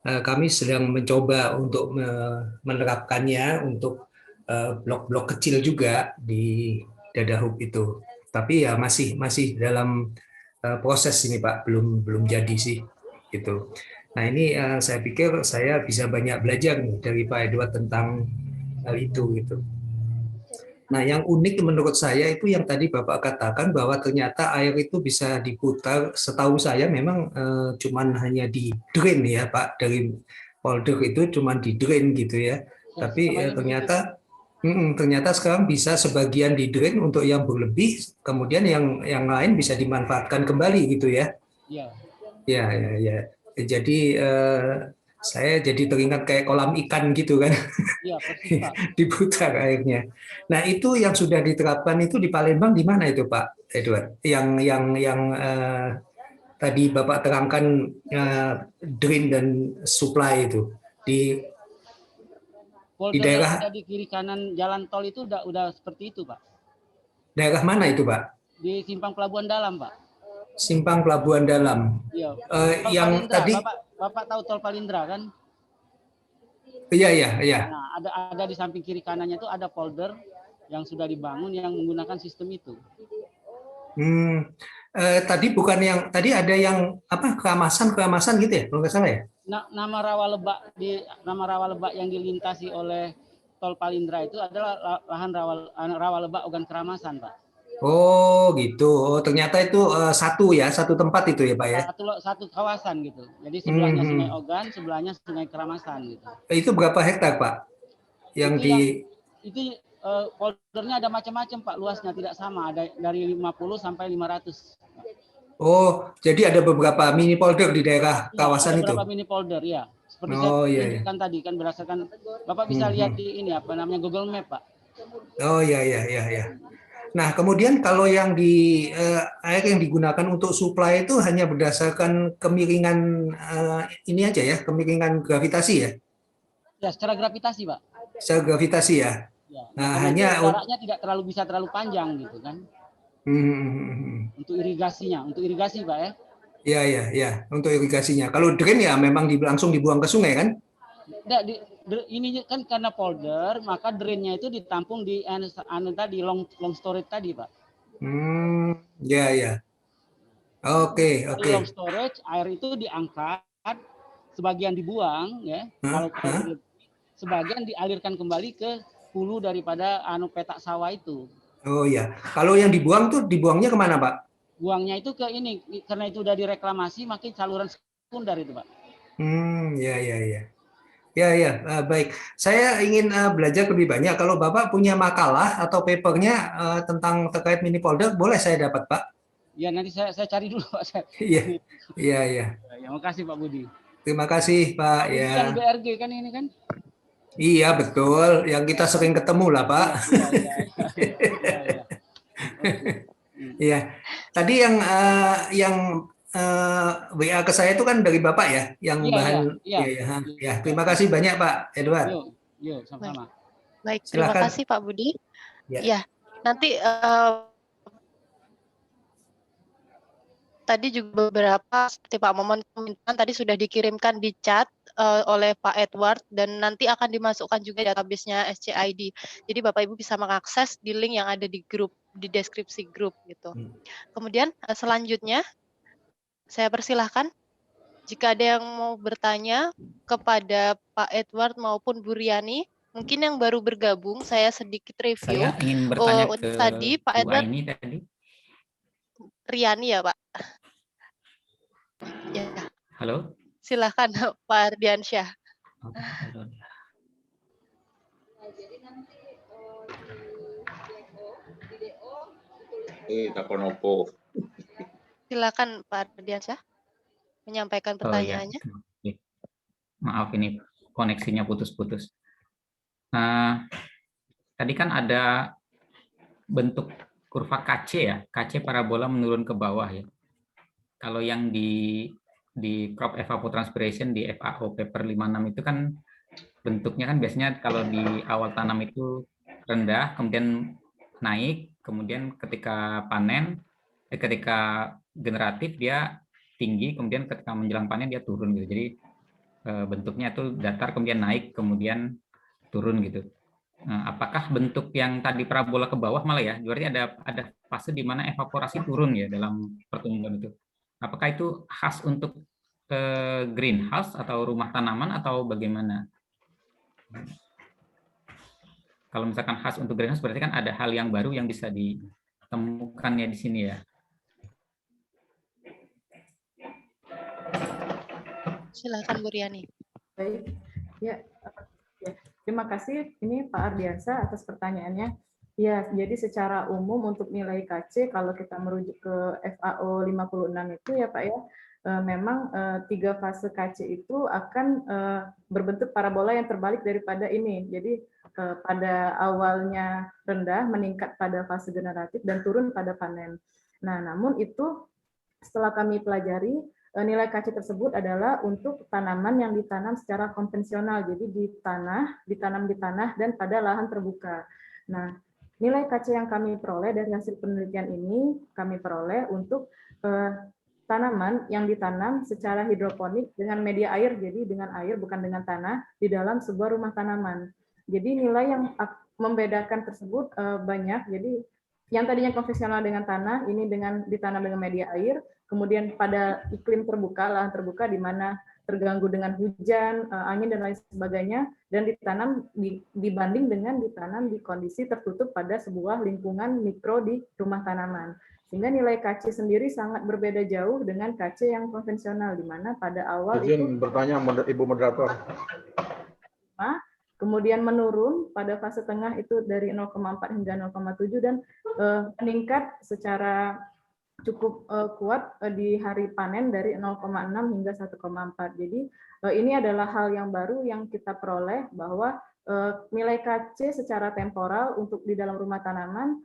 Kami sedang mencoba untuk menerapkannya untuk blok-blok kecil juga di Dadahub itu. Tapi ya masih dalam proses ini Pak, belum jadi sih gitu. Nah ini saya pikir saya bisa banyak belajar nih dari Pak Edward tentang hal itu gitu. Nah yang unik menurut saya itu yang tadi Bapak katakan bahwa ternyata air itu bisa diputar. Setahu saya memang cuman hanya di drain ya Pak, dari polder itu cuman di drain gitu ya. Tapi ternyata sekarang bisa sebagian di drain untuk yang berlebih, kemudian yang lain bisa dimanfaatkan kembali gitu ya. Iya. Ya. Jadi saya jadi teringat kayak kolam ikan gitu kan. Iya, persis Pak. Diputar airnya. Nah itu yang sudah diterapkan itu di Palembang di mana itu Pak Edward? Yang tadi Bapak terangkan drain dan supply itu di Polder daerah yang ada di kiri kanan jalan tol itu udah seperti itu Pak. daerah mana itu Pak? Di Simpang Pelabuhan Dalam Pak. Simpang Pelabuhan Dalam. Iya. Yang Palindra, tadi Bapak tahu tol Palindra kan? Iya. Nah, ada di samping kiri kanannya itu ada polder yang sudah dibangun yang menggunakan sistem itu. Tadi bukan yang tadi ada yang apa keramasan gitu ya, kalau nggak salah ya? Nama rawa lebak yang dilintasi oleh tol Palindra itu adalah lahan rawa lebak Ogan Keramasan Pak. Oh gitu. Oh ternyata itu satu tempat itu ya Pak ya? Satu kawasan gitu. Jadi sebelahnya Sungai Ogan, sebelahnya Sungai Keramasan gitu. Itu berapa hektar Pak? Itu poldernya ada macam-macam Pak, luasnya tidak sama, ada dari 50 sampai 500. Oh, jadi ada beberapa mini polder di daerah kawasan ada itu. beberapa mini polder ya. Seperti saya tunjukkan tadi kan berdasarkan Bapak bisa lihat di ini apa namanya Google Map Pak. Oh iya. Nah, kemudian kalau yang di air yang digunakan untuk supply itu hanya berdasarkan kemiringan ini aja ya, kemiringan gravitasi ya? Ya, secara gravitasi, Pak. Secara gravitasi ya. Ya, nah, hanya jaraknya tidak bisa terlalu panjang gitu kan. Untuk irigasi, Pak ya. Iya, untuk irigasinya. Kalau drain ya memang langsung dibuang ke sungai kan? Tidak, ini kan karena polder, maka drainnya itu ditampung di tadi long storage tadi, Pak. Ya. Oke. Long storage, air itu diangkat, sebagian dibuang, ya. Kalau sebagian dialirkan kembali ke hulu daripada petak sawah itu. Oh ya. Kalau yang dibuang tuh dibuangnya kemana, Pak? Buangnya itu ke ini, karena itu udah direklamasi, makin saluran sekunder itu, Pak. Ya, baik. Saya ingin belajar lebih banyak. Kalau Bapak punya makalah atau papernya tentang terkait mini polder, boleh saya dapat, Pak? Ya nanti saya cari dulu Pak. Iya, iya, iya. Ya, makasih Pak Budi. Terima kasih Pak Pak Budi ya. yang BRG kan ini kan? Iya betul, yang kita sering ketemu lah Pak. Iya, iya, iya, iya, iya. Oke. Iya. Tadi yang WA ke saya itu kan dari Bapak ya, yang Iya, bahan. iya, iya. Ya, ya, ya. Iya. Terima kasih banyak Pak Edward. Yuk, yuk, sama-sama. Baik, terima Silakan. kasih Pak Budi. Ya. Ya, nanti tadi juga beberapa seperti Pak Momon komentar tadi sudah dikirimkan di chat oleh Pak Edward dan nanti akan dimasukkan juga database-nya SCID. Jadi Bapak Ibu bisa mengakses di link yang ada di grup, di deskripsi grup gitu. Kemudian selanjutnya saya persilahkan jika ada yang mau bertanya kepada Pak Edward maupun Bu Riani, mungkin yang baru bergabung saya sedikit review. Saya ingin bertanya ke tadi Pak Bu Edward Aini tadi. Riani ya Pak. Ya, Halo. silakan Pak Ardiansyah. Silakan Pak Ardiansyah menyampaikan pertanyaannya. Ya. Maaf ini koneksinya putus-putus. Tadi kan ada bentuk kurva KC ya, KC parabola menurun ke bawah ya. Kalau yang di crop evapotranspiration di FAO paper 56 itu kan bentuknya kan biasanya kalau di awal tanam itu rendah, kemudian naik, kemudian ketika panen, ketika generatif dia tinggi, kemudian ketika menjelang panen dia turun gitu. Jadi bentuknya itu datar, kemudian naik, kemudian turun gitu. Apakah bentuk yang tadi parabola ke bawah malah ya, berarti ada fase di mana evaporasi turun ya dalam pertumbuhan itu. Apakah itu khas untuk greenhouse atau rumah tanaman atau bagaimana? Kalau misalkan khas untuk greenhouse berarti kan ada hal yang baru yang bisa ditemukan ya di sini ya. Silakan Bu Riani. Baik, ya. Terima kasih ini Pak Ardiansyah atas pertanyaannya. Ya, jadi secara umum untuk nilai KC kalau kita merujuk ke FAO 56 itu ya Pak ya, memang 3 fase KC itu akan berbentuk parabola yang terbalik daripada ini. Jadi pada awalnya rendah meningkat pada fase generatif dan turun pada panen. Nah, namun itu setelah kami pelajari nilai KC tersebut adalah untuk tanaman yang ditanam secara konvensional, jadi ditanam di tanah dan pada lahan terbuka. Nah, nilai KC yang kami peroleh dari hasil penelitian ini kami peroleh untuk tanaman yang ditanam secara hidroponik dengan media air, jadi dengan air bukan dengan tanah di dalam sebuah rumah tanaman. Jadi nilai yang membedakan tersebut banyak. Jadi yang tadinya konvensional dengan tanah, ini dengan ditanam dengan media air, kemudian pada iklim terbuka, lahan terbuka di mana terganggu dengan hujan, angin dan lain sebagainya, dan ditanam dibanding dengan ditanam di kondisi tertutup pada sebuah lingkungan mikro di rumah tanaman. Sehingga nilai KC sendiri sangat berbeda jauh dengan KC yang konvensional, di mana pada awal izin bertanya Ibu Moderator. Kemudian menurun pada fase tengah itu dari 0,4 hingga 0,7 dan meningkat secara cukup kuat di hari panen dari 0,6 hingga 1,4. Jadi ini adalah hal yang baru yang kita peroleh bahwa nilai KC secara temporal untuk di dalam rumah tanaman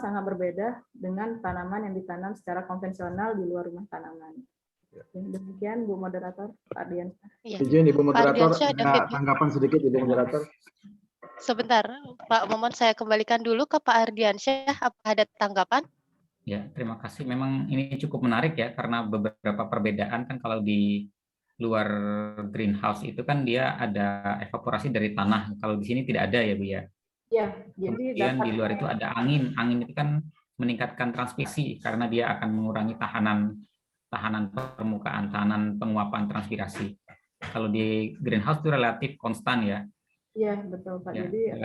sangat berbeda dengan tanaman yang ditanam secara konvensional di luar rumah tanaman. Demikian Bu Moderator, Pak Ardiansyah. Ya. Izin Ibu Moderator, ada tanggapan sedikit Ibu Moderator. Sebentar, Pak Momon, saya kembalikan dulu ke Pak Ardiansyah. Apa ada tanggapan? Ya, terima kasih. Memang ini cukup menarik ya, karena beberapa perbedaan kan kalau di luar greenhouse itu kan dia ada evaporasi dari tanah. Kalau di sini tidak ada ya Bu ya. Ya, jadi kemudian di luar itu ada angin. Angin itu kan meningkatkan transmisi karena dia akan mengurangi tahanan permukaan, tahanan penguapan transpirasi. Kalau di greenhouse itu relatif konstan ya. Iya, betul Pak. Ya, jadi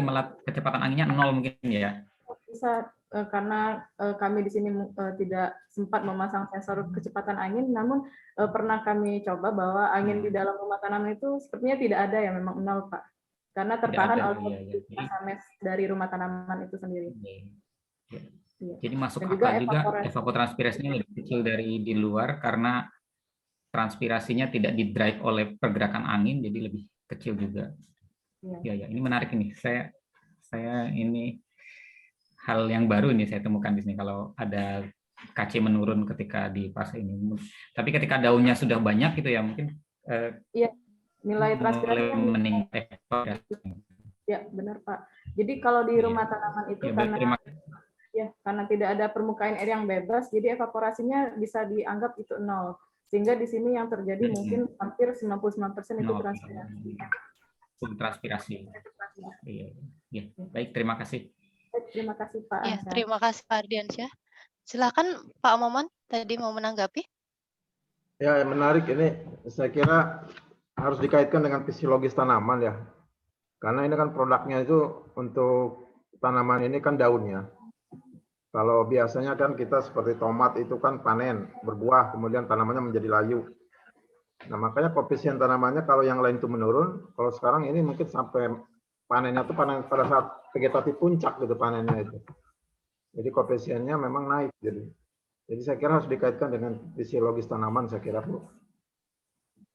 malah kecepatan anginnya 0 mungkin ya. Bisa karena kami di sini tidak sempat memasang sensor kecepatan angin, namun pernah kami coba bahwa angin di dalam rumah tanaman itu sepertinya tidak ada ya, memang 0 Pak. Karena tertahan oleh dari rumah tanaman itu sendiri. Iya. Jadi masuk Dan juga akal juga evaporasi. evapotranspirasinya lebih kecil dari di luar karena transpirasinya tidak di-drive oleh pergerakan angin, jadi lebih kecil juga. Iya. Ya, ya, ini menarik ini. Saya ini hal yang baru ini saya temukan di sini kalau ada KC menurun ketika di fase ini. Tapi ketika daunnya sudah banyak gitu ya mungkin Iya. Nilai transpirasinya meningkat. Ya, benar Pak. Jadi kalau di rumah tanaman itu Ya, baik, terima kasih. ya, karena tidak ada permukaan air yang bebas, jadi evaporasinya bisa dianggap itu nol. Sehingga di sini yang terjadi mungkin hampir 99% itu transpirasi. Transpirasi. Iya, ya. Baik, terima kasih. Terima kasih Pak. Ya, terima kasih Pak Ardiansyah. Silakan Pak Momon tadi mau menanggapi. Ya, yang menarik ini saya kira harus dikaitkan dengan fisiologis tanaman ya. Karena ini kan produknya itu untuk tanaman ini kan daunnya. Kalau biasanya kan kita seperti tomat itu kan panen, berbuah, kemudian tanamannya menjadi layu. Nah, makanya koefisien tanamannya kalau yang lain itu menurun, kalau sekarang ini mungkin sampai panennya itu panen pada saat vegetatif puncak gitu panennya itu. Jadi koefisiennya memang naik. Jadi saya kira harus dikaitkan dengan fisiologis tanaman saya kira Bu.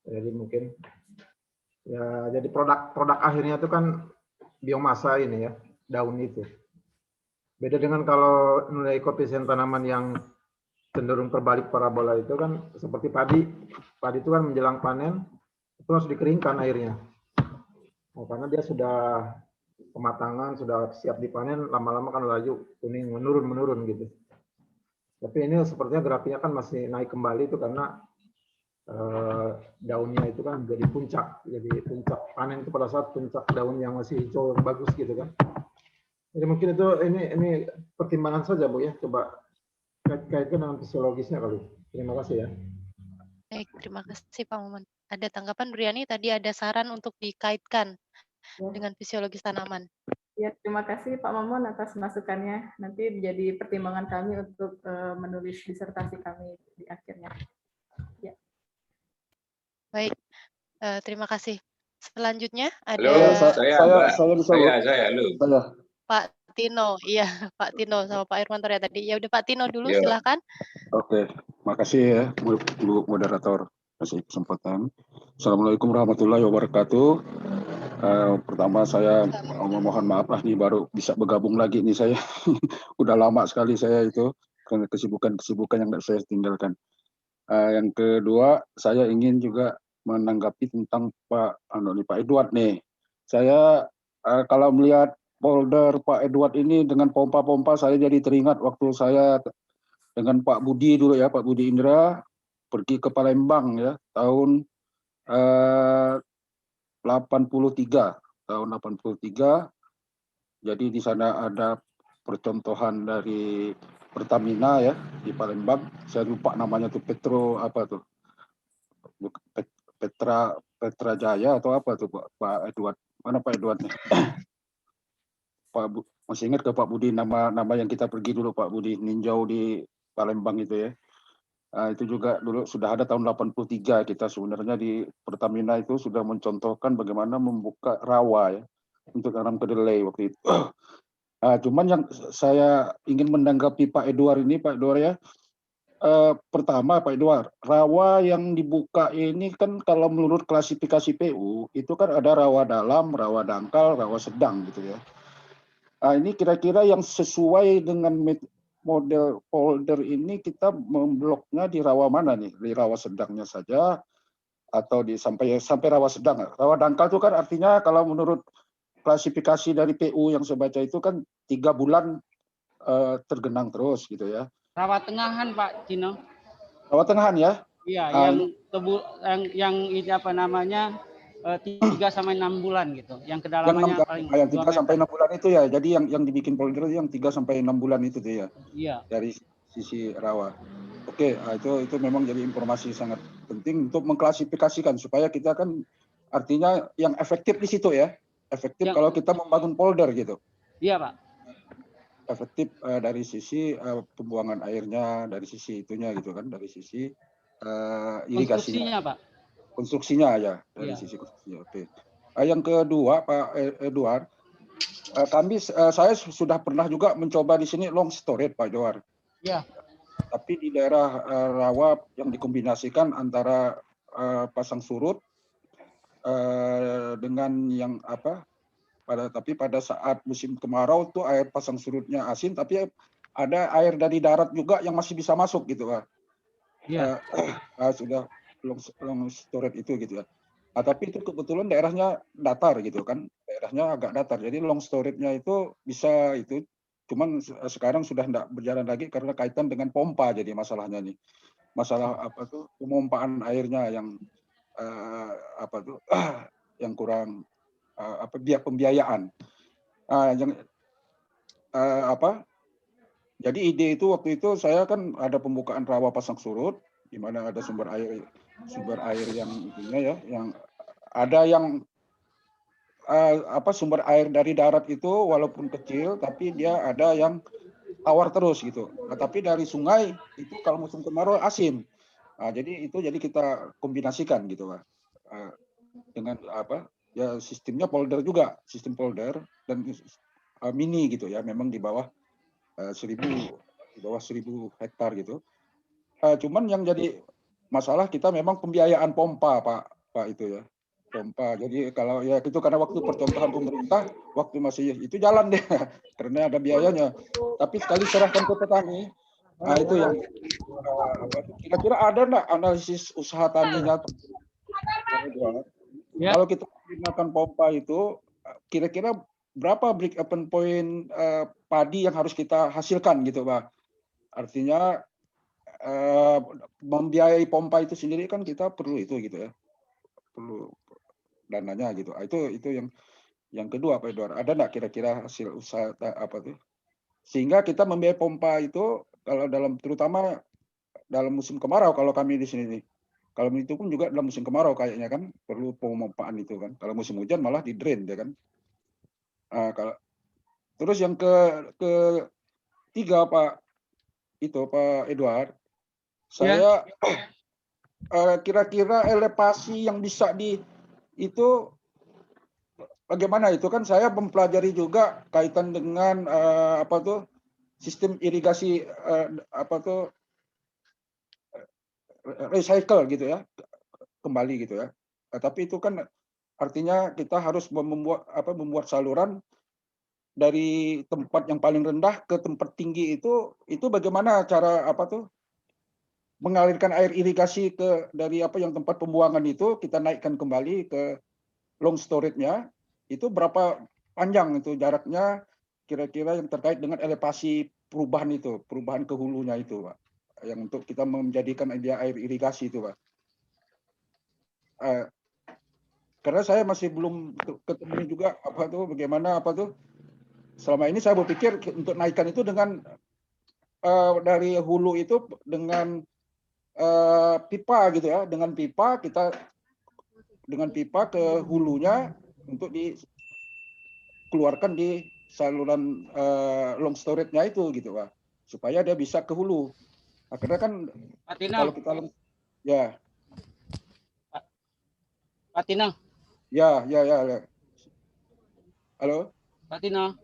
Jadi mungkin ya jadi produk akhirnya itu kan biomasa ini ya, daun itu. Beda dengan kalau nilai koefisien tanaman yang cenderung terbalik parabola itu kan seperti padi. Padi itu kan menjelang panen itu harus dikeringkan airnya. Nah, karena dia sudah kematangan, sudah siap dipanen, lama-lama kan layu kuning menurun gitu. Tapi ini sepertinya grafiknya kan masih naik kembali itu karena daunnya itu kan jadi puncak panen itu pada saat puncak daun yang masih hijau yang bagus gitu kan. Jadi mungkin itu ini pertimbangan saja Bu ya, coba kaitkan dengan fisiologisnya kali. Terima kasih ya. Baik, terima kasih Pak Momon. Ada tanggapan Briani tadi ada saran untuk dikaitkan dengan fisiologis tanaman. Ya, terima kasih Pak Momon atas masukannya. Nanti menjadi pertimbangan kami untuk menulis disertasi kami di akhirnya. Ya. Baik, terima kasih. Selanjutnya ada Halo, saya bisa Saya. Pak Tino. Iya, Pak Tino sama Pak Irwanto ya tadi. Ya udah Pak Tino dulu, Ya. silakan. Oke, makasih ya Bu Moderator kasih kesempatan. Assalamualaikum warahmatullahi wabarakatuh. Pertama saya mohon maaf lah nih baru bisa bergabung lagi nih saya. Udah lama sekali saya itu karena kesibukan yang tidak saya tinggalkan. Yang kedua saya ingin juga menanggapi tentang Pak Edward nih. Saya kalau melihat folder Pak Edward ini dengan pompa-pompa saya jadi teringat waktu saya dengan Pak Budi dulu ya, Pak Budi Indra pergi ke Palembang ya tahun 83. Jadi di sana ada percontohan dari Pertamina ya di Palembang. Saya lupa namanya tuh Petra Jaya atau apa tuh Pak Edward. Mana Pak Edward nih? Masih ingat ke Pak Budi nama yang kita pergi dulu Pak Budi ninjau di Palembang itu ya. Itu juga dulu sudah ada tahun 83 kita sebenarnya di Pertamina itu sudah mencontohkan bagaimana membuka rawa ya untuk tanam kedelai waktu itu. Cuman yang saya ingin menanggapi Pak Edward ini Pak Edward ya. Pertama Pak Edward, rawa yang dibuka ini kan kalau menurut klasifikasi PU itu kan ada rawa dalam, rawa dangkal, rawa sedang gitu ya. Ini kira-kira yang sesuai dengan model folder ini kita membloknya di rawa mana nih? Di rawa sedangnya saja atau sampai rawa sedang? Rawa dangkal itu kan artinya kalau menurut klasifikasi dari PU yang saya baca itu kan 3 bulan tergenang terus gitu ya. Rawa tengahan Pak Tino. Rawa tengahan ya? Iya, yang ini apa namanya 3 sampai 6 bulan gitu. Yang kedalamannya paling 3 sampai 6 bulan itu ya. Jadi yang dibikin folder itu yang 3 sampai 6 bulan itu tuh ya. Iya. Dari sisi rawa. Oke, itu memang jadi informasi sangat penting untuk mengklasifikasikan supaya kita kan artinya yang efektif di situ ya. Efektif kalau kita membangun folder gitu. Iya, Pak. Efektif dari sisi pembuangan airnya, dari sisi itunya gitu kan, dari sisi irigasinya. Konstruksinya, Pak. Konstruksinya ya, dari sisi konstruksinya. Oke. Yang kedua Pak Edward, Saya sudah pernah juga mencoba di sini long storage Pak Johar. Ya. Tapi di daerah rawa yang dikombinasikan antara pasang surut dengan yang tapi pada saat musim kemarau tuh air pasang surutnya asin, tapi ada air dari darat juga yang masih bisa masuk gitu Pak. Iya. Sudah long storage itu gitu ya. Tapi itu kebetulan daerahnya datar gitu kan, daerahnya agak datar. Jadi long storage-nya itu bisa itu, cuman sekarang sudah tidak berjalan lagi karena kaitan dengan pompa jadi masalahnya nih. Masalah pemompaan airnya yang yang kurang pembiayaan. Jadi ide itu waktu itu saya kan ada pembukaan rawa pasang surut di mana ada sumber air yang itunya ya, yang ada yang sumber air dari darat itu walaupun kecil tapi dia ada yang tawar terus gitu. Tapi dari sungai itu kalau musim kemarau asin. Jadi kita kombinasikan gitu Pak. Dengan sistemnya polder juga, sistem polder dan mini gitu ya, memang di bawah 1.000 hektar gitu. Cuman yang jadi masalah kita memang pembiayaan pompa Pak itu ya, pompa. Jadi kalau ya itu karena waktu percontohan pemerintah waktu masih itu jalan deh karena ada biayanya. Tapi sekali serahkan ke petani, itu yang kira-kira ada nggak analisis usaha taninya? Ya. Kalau kita menggunakan pompa itu kira-kira berapa break-even point padi yang harus kita hasilkan gitu Pak? Artinya membiayai pompa itu sendiri kan kita perlu itu gitu ya, perlu dananya gitu. Itu yang kedua Pak Edward. Ada nggak kira-kira hasil usaha sehingga kita membiayai pompa itu kalau terutama dalam musim kemarau kalau kami di sini nih. Kalau itu pun juga dalam musim kemarau kayaknya kan perlu pemompaan itu kan. Kalau musim hujan malah di drain ya kan. Terus yang ketiga Pak Edward, saya kira-kira elevasi yang bisa itu bagaimana itu kan saya mempelajari juga kaitan dengan sistem irigasi recycle gitu ya, kembali gitu ya. Tapi itu kan artinya kita harus membuat saluran dari tempat yang paling rendah ke tempat tinggi itu bagaimana cara mengalirkan air irigasi dari yang tempat pembuangan itu kita naikkan kembali ke long storage-nya, itu berapa panjang itu jaraknya kira-kira yang terkait dengan elevasi perubahan ke hulunya itu Pak, yang untuk kita menjadikan dia air irigasi itu Pak. Karena saya masih belum ketemu juga bagaimana selama ini saya berpikir untuk naikkan itu dengan dari hulu itu dengan pipa gitu ya, dengan pipa ke hulunya untuk dikeluarkan di saluran long storage-nya itu gitu Pak, supaya dia bisa ke hulu. Karena kan kalau kita ya Pak Tino. Ya. Halo. Pak Tino.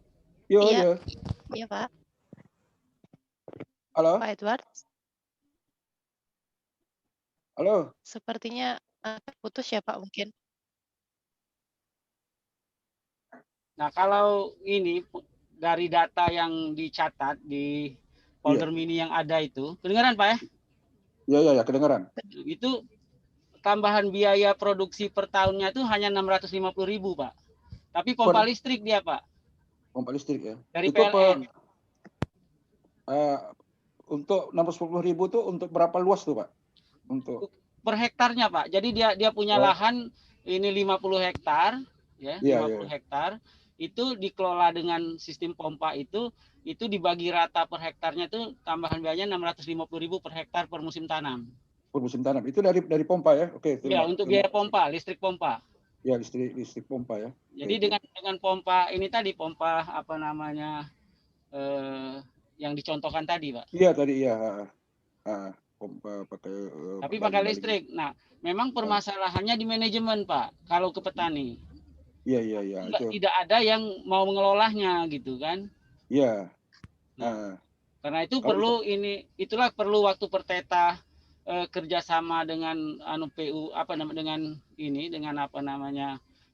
Iya. Iya Pak. Halo. Pak Edward. Halo. Sepertinya putus ya Pak mungkin. Nah kalau ini dari data yang dicatat di folder mini yang ada itu, kedengaran Pak ya? Iya kedengaran. Itu tambahan biaya produksi per tahunnya itu hanya 650.000 Pak. Tapi pompa listrik dia Pak. Pompa listrik ya. Dari itu PLN. Untuk 650.000 itu untuk berapa luas tuh Pak? Untuk per hektarnya Pak. Jadi dia punya lahan ini 50 hektar ya, 50 hektar. Itu dikelola dengan sistem pompa itu dibagi rata per hektarnya itu tambahan biayanya 650.000 per hektar per musim tanam. Per musim tanam. Itu dari pompa ya? Oke. Ya, untuk biaya pompa, listrik pompa. Ya, listrik pompa ya. Jadi dengan pompa ini tadi pompa yang dicontohkan tadi, Pak. Iya tadi ya. Pompa pakai tapi pakai listrik. Nah, memang permasalahannya di manajemen, Pak, kalau ke petani. Iya. Tidak ada yang mau mengelolanya gitu kan. Iya. Karena itu Kalau itulah perlu waktu Perteta kerjasama dengan PU dengan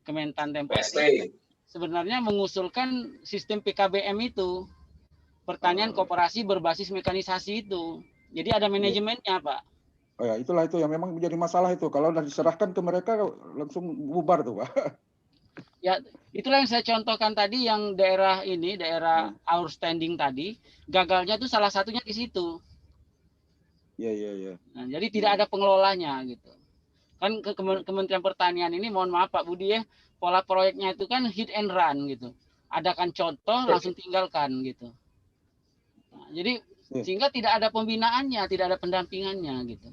Kementan Tempo sebenarnya mengusulkan sistem PKBM itu, pertanian koperasi berbasis mekanisasi itu. Jadi ada manajemennya, Pak. Oh ya, itulah itu yang memang menjadi masalah itu. Kalau sudah diserahkan ke mereka langsung bubar tuh, Pak. Ya, itulah yang saya contohkan tadi yang daerah outstanding tadi, gagalnya tuh salah satunya di situ. Iya. Nah, jadi tidak ada pengelolanya gitu. Kan Kementerian Pertanian ini, mohon maaf Pak Budi ya, pola proyeknya itu kan hit and run gitu. Adakan contoh langsung tinggalkan gitu. Nah, jadi sehingga tidak ada pembinaannya, tidak ada pendampingannya gitu.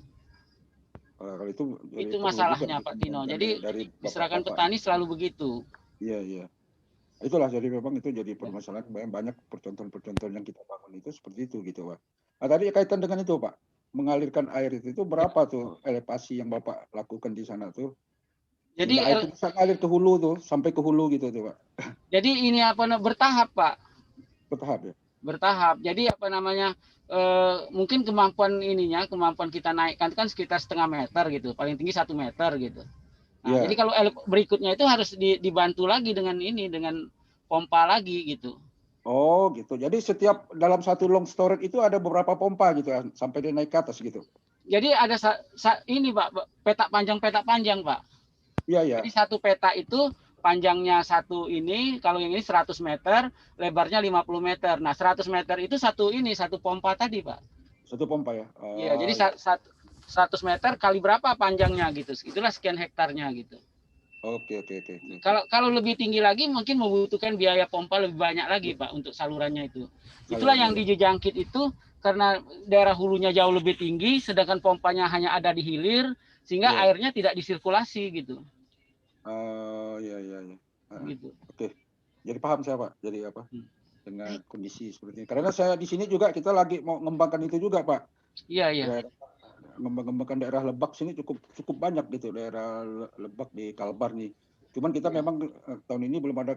Kalau itu masalahnya Pak Tino. Jadi diserahkan petani selalu begitu. Iya. Itulah jadi memang itu jadi permasalahan banyak percontohan-percontohan yang kita bangun itu seperti itu gitu Pak. Nah, tadi kaitan dengan itu Pak, mengalirkan air itu berapa tuh elevasi yang Bapak lakukan di sana tuh? Jadi air itu bisa ngalir ke hulu tuh, sampai ke hulu gitu tuh Pak. Jadi ini bertahap Pak. Bertahap ya. Bertahap. Jadi mungkin kemampuan kita naikkan kan sekitar 0,5 meter gitu, paling tinggi 1 meter gitu. Nah, jadi kalau berikutnya itu harus dibantu lagi dengan pompa lagi gitu. Oh gitu. Jadi setiap dalam satu long storage itu ada beberapa pompa gitu ya, sampai dia naik ke atas gitu. Jadi ada ini Pak, petak panjang Pak. Iya. Jadi satu peta itu panjangnya kalau yang ini 100 meter, lebarnya 50 meter. Nah 100 meter itu satu pompa tadi Pak. Satu pompa ya? Iya, jadi 100 meter kali berapa panjangnya gitu. Itulah sekian hektarnya gitu. Oke. Kalau lebih tinggi lagi mungkin membutuhkan biaya pompa lebih banyak lagi Pak untuk salurannya itu. Itulah yang dijangkit itu karena daerah hulunya jauh lebih tinggi, sedangkan pompanya hanya ada di hilir, sehingga airnya tidak disirkulasi gitu. Iya. Gitu. Oke. Jadi paham saya Pak. Jadi apa? Dengan kondisi seperti ini. Karena saya di sini juga kita lagi mau mengembangkan itu juga Pak. Iya. Mengembangkan daerah Lebak sini cukup banyak gitu, daerah Lebak di Kalbar nih. Cuman kita memang tahun ini belum ada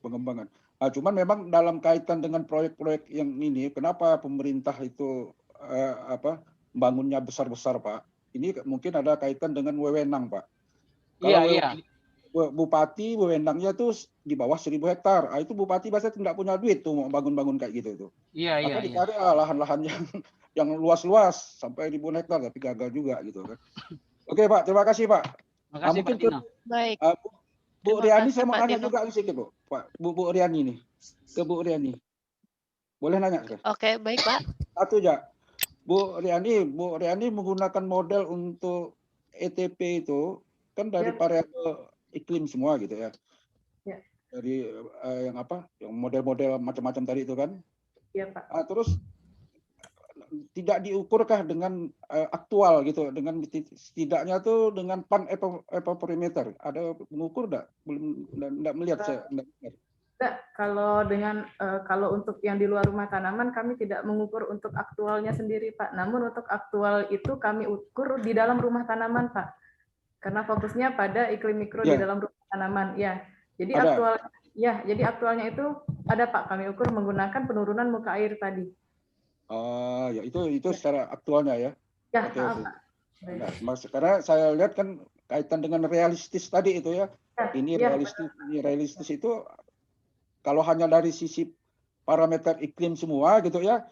pengembangan. Cuman memang dalam kaitan dengan proyek-proyek yang ini, kenapa pemerintah itu bangunnya besar-besar Pak? Ini mungkin ada kaitan dengan wewenang Pak. Iya. Bupati wewenangnya tuh di bawah 1.000 hektar. Itu bupati biasanya tidak punya duit tuh mau bangun-bangun kayak gitu tuh. Iya. Maka dicari lahan-lahan yang luas-luas sampai ribuan hektar tapi gagal juga gitu kan. Oke Pak, terima kasih Pak. Terima kasih Pak Tino. Baik. Bu Riani saya mau nanya juga sedikit Bu. Pak Bu Riani nih. Ke Bu Riani. Boleh nanya? Oke, baik Pak. Satu aja. Bu Riani menggunakan model untuk ETP itu kan dari variabel iklim semua gitu ya. Dari yang model-model macam-macam tadi itu kan. Iya Pak. Terus tidak diukurkah dengan aktual gitu, dengan setidaknya tuh dengan pan evaporimeter ada mengukur enggak? Belum enggak melihat saya. Enggak, kalau untuk yang di luar rumah tanaman kami tidak mengukur untuk aktualnya sendiri Pak. Namun untuk aktual itu kami ukur di dalam rumah tanaman Pak. Karena fokusnya pada iklim mikro di dalam rumah tanaman. Ya. Jadi aktualnya itu ada Pak, kami ukur menggunakan penurunan muka air tadi. Ya itu secara aktualnya ya. Ya, Nah, karena saya lihat kan kaitan dengan realistis tadi itu ya. Ini realistis itu kalau hanya dari sisi parameter iklim semua gitu ya.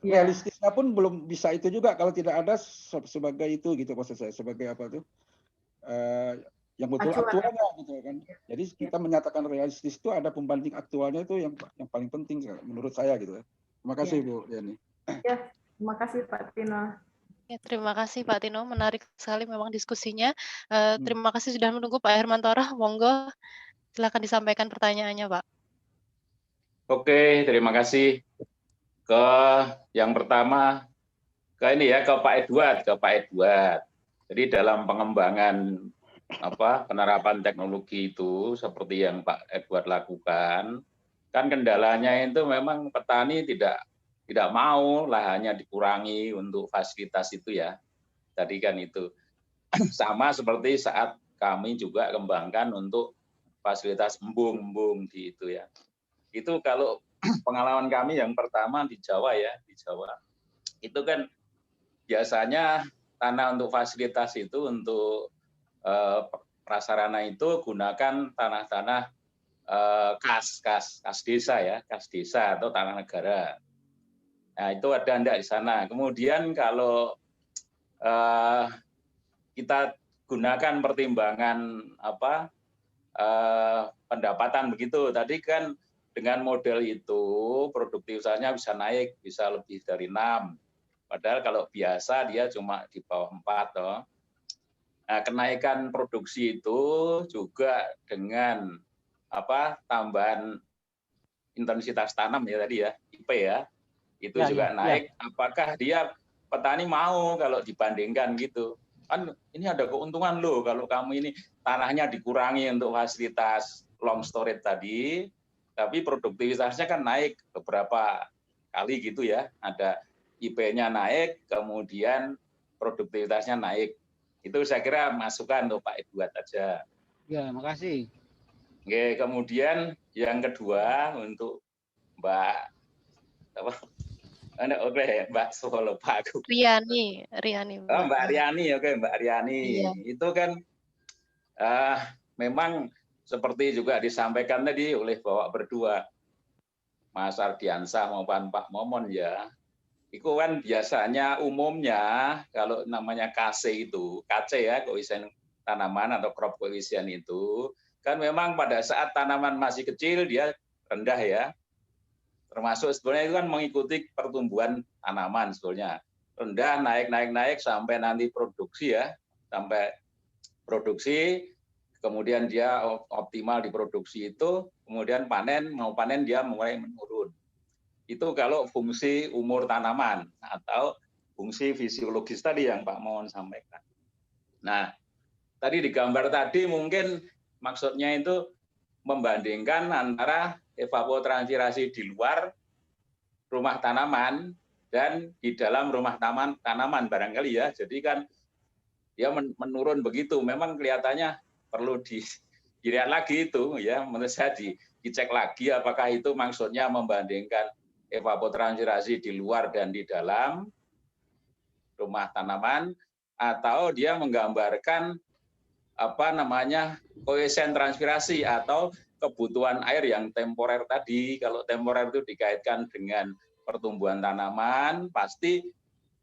Realistisnya pun belum bisa itu juga kalau tidak ada sebagai itu gitu maksud saya, sebagai apa tuh? Yang betul aktualnya gitu kan. Jadi kita menyatakan realistis itu ada pembanding aktualnya itu yang paling penting menurut saya gitu ya. Terima kasih Bu Yani. Ya, terima kasih Pak Tino. Ya, terima kasih Pak Tino, menarik sekali memang diskusinya. Terima kasih sudah menunggu Pak Hermantora. Monggo, silakan disampaikan pertanyaannya Pak. Oke, terima kasih. Yang pertama ke Pak Edward. Jadi dalam pengembangan penerapan teknologi itu seperti yang Pak Edward lakukan, kan kendalanya itu memang petani tidak mau lahannya dikurangi untuk fasilitas itu ya. Tadi kan itu sama seperti saat kami juga kembangkan untuk fasilitas embung di itu ya. Itu kalau pengalaman kami yang pertama di Jawa ya, di Jawa. Itu kan biasanya tanah untuk fasilitas itu untuk prasarana itu gunakan tanah-tanah kas desa ya, kas desa atau tanah negara. Nah, itu ada enggak di sana. Kemudian kalau kita gunakan pertimbangan pendapatan begitu. Tadi kan dengan model itu produktivitasnya bisa naik, bisa lebih dari 6. Padahal kalau biasa dia cuma di bawah 4 toh. Nah, kenaikan produksi itu juga dengan tambahan intensitas tanam ya tadi ya, IP ya. Itu juga naik. Apakah dia petani mau kalau dibandingkan gitu? Kan ini ada keuntungan loh kalau kamu ini tanahnya dikurangi untuk fasilitas long storage tadi, tapi produktivitasnya kan naik beberapa kali gitu ya. Ada IP-nya naik, kemudian produktivitasnya naik. Itu saya kira masukan untuk Pak Edward aja. Ya, makasih. Oke, kemudian yang kedua untuk Mbak Mbak Solo Pak. Riani. Oh, Mbak Riani, oke Mbak Riani. Iya. Itu kan memang seperti juga disampaikan tadi oleh Bapak berdua, Mas Ardiansah maupun Pak Momon ya. Itu kan biasanya umumnya kalau namanya KC itu, KC ya, koefisien tanaman atau crop coefficient itu, kan memang pada saat tanaman masih kecil dia rendah ya. Termasuk sebetulnya itu kan mengikuti pertumbuhan tanaman sebetulnya. Rendah, naik sampai nanti produksi ya, sampai produksi, kemudian dia optimal di produksi itu, kemudian mau panen dia mulai menurun. Itu kalau fungsi umur tanaman atau fungsi fisiologis tadi yang Pak Mohon sampaikan. Nah, tadi di gambar tadi mungkin maksudnya itu membandingkan antara evapotranspirasi di luar rumah tanaman dan di dalam rumah tanaman barangkali ya. Jadi kan dia menurun begitu. Memang kelihatannya perlu dilihat lagi itu ya. Menurut saya dicek lagi apakah itu maksudnya membandingkan evapotranspirasi di luar dan di dalam rumah tanaman, atau dia menggambarkan koefisien transpirasi atau kebutuhan air yang temporer tadi. Kalau temporer itu dikaitkan dengan pertumbuhan tanaman, pasti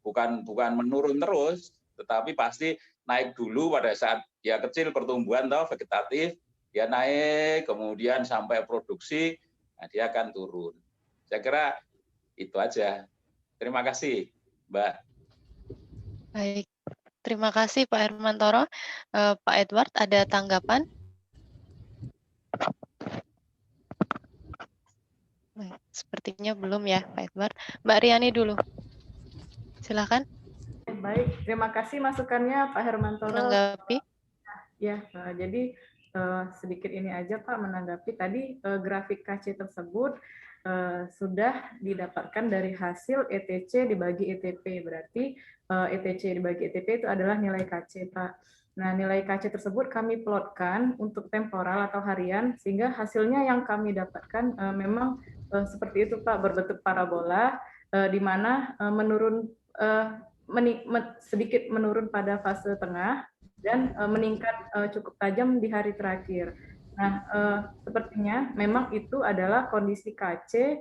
bukan menurun terus, tetapi pasti naik dulu pada saat dia kecil pertumbuhan vegetatif, dia naik, kemudian sampai produksi, nah dia akan turun. Saya kira itu aja. Terima kasih, Mbak. Baik, terima kasih Pak Hermantoro. Pak Edward, ada tanggapan? Sepertinya belum ya, Pak Edward. Mbak Riani dulu. Silakan. Baik, terima kasih masukannya Pak Hermantoro. Menanggapi. Ya, jadi sedikit ini aja Pak menanggapi tadi grafik KC tersebut sudah didapatkan dari hasil ETC dibagi ETP. Berarti ETC dibagi ETP itu adalah nilai KC, Pak. Nah, nilai KC tersebut kami plotkan untuk temporal atau harian, sehingga hasilnya yang kami dapatkan memang seperti itu, Pak, berbentuk parabola, di mana sedikit menurun pada fase tengah, dan meningkat cukup tajam di hari terakhir. Nah, sepertinya memang itu adalah kondisi KC,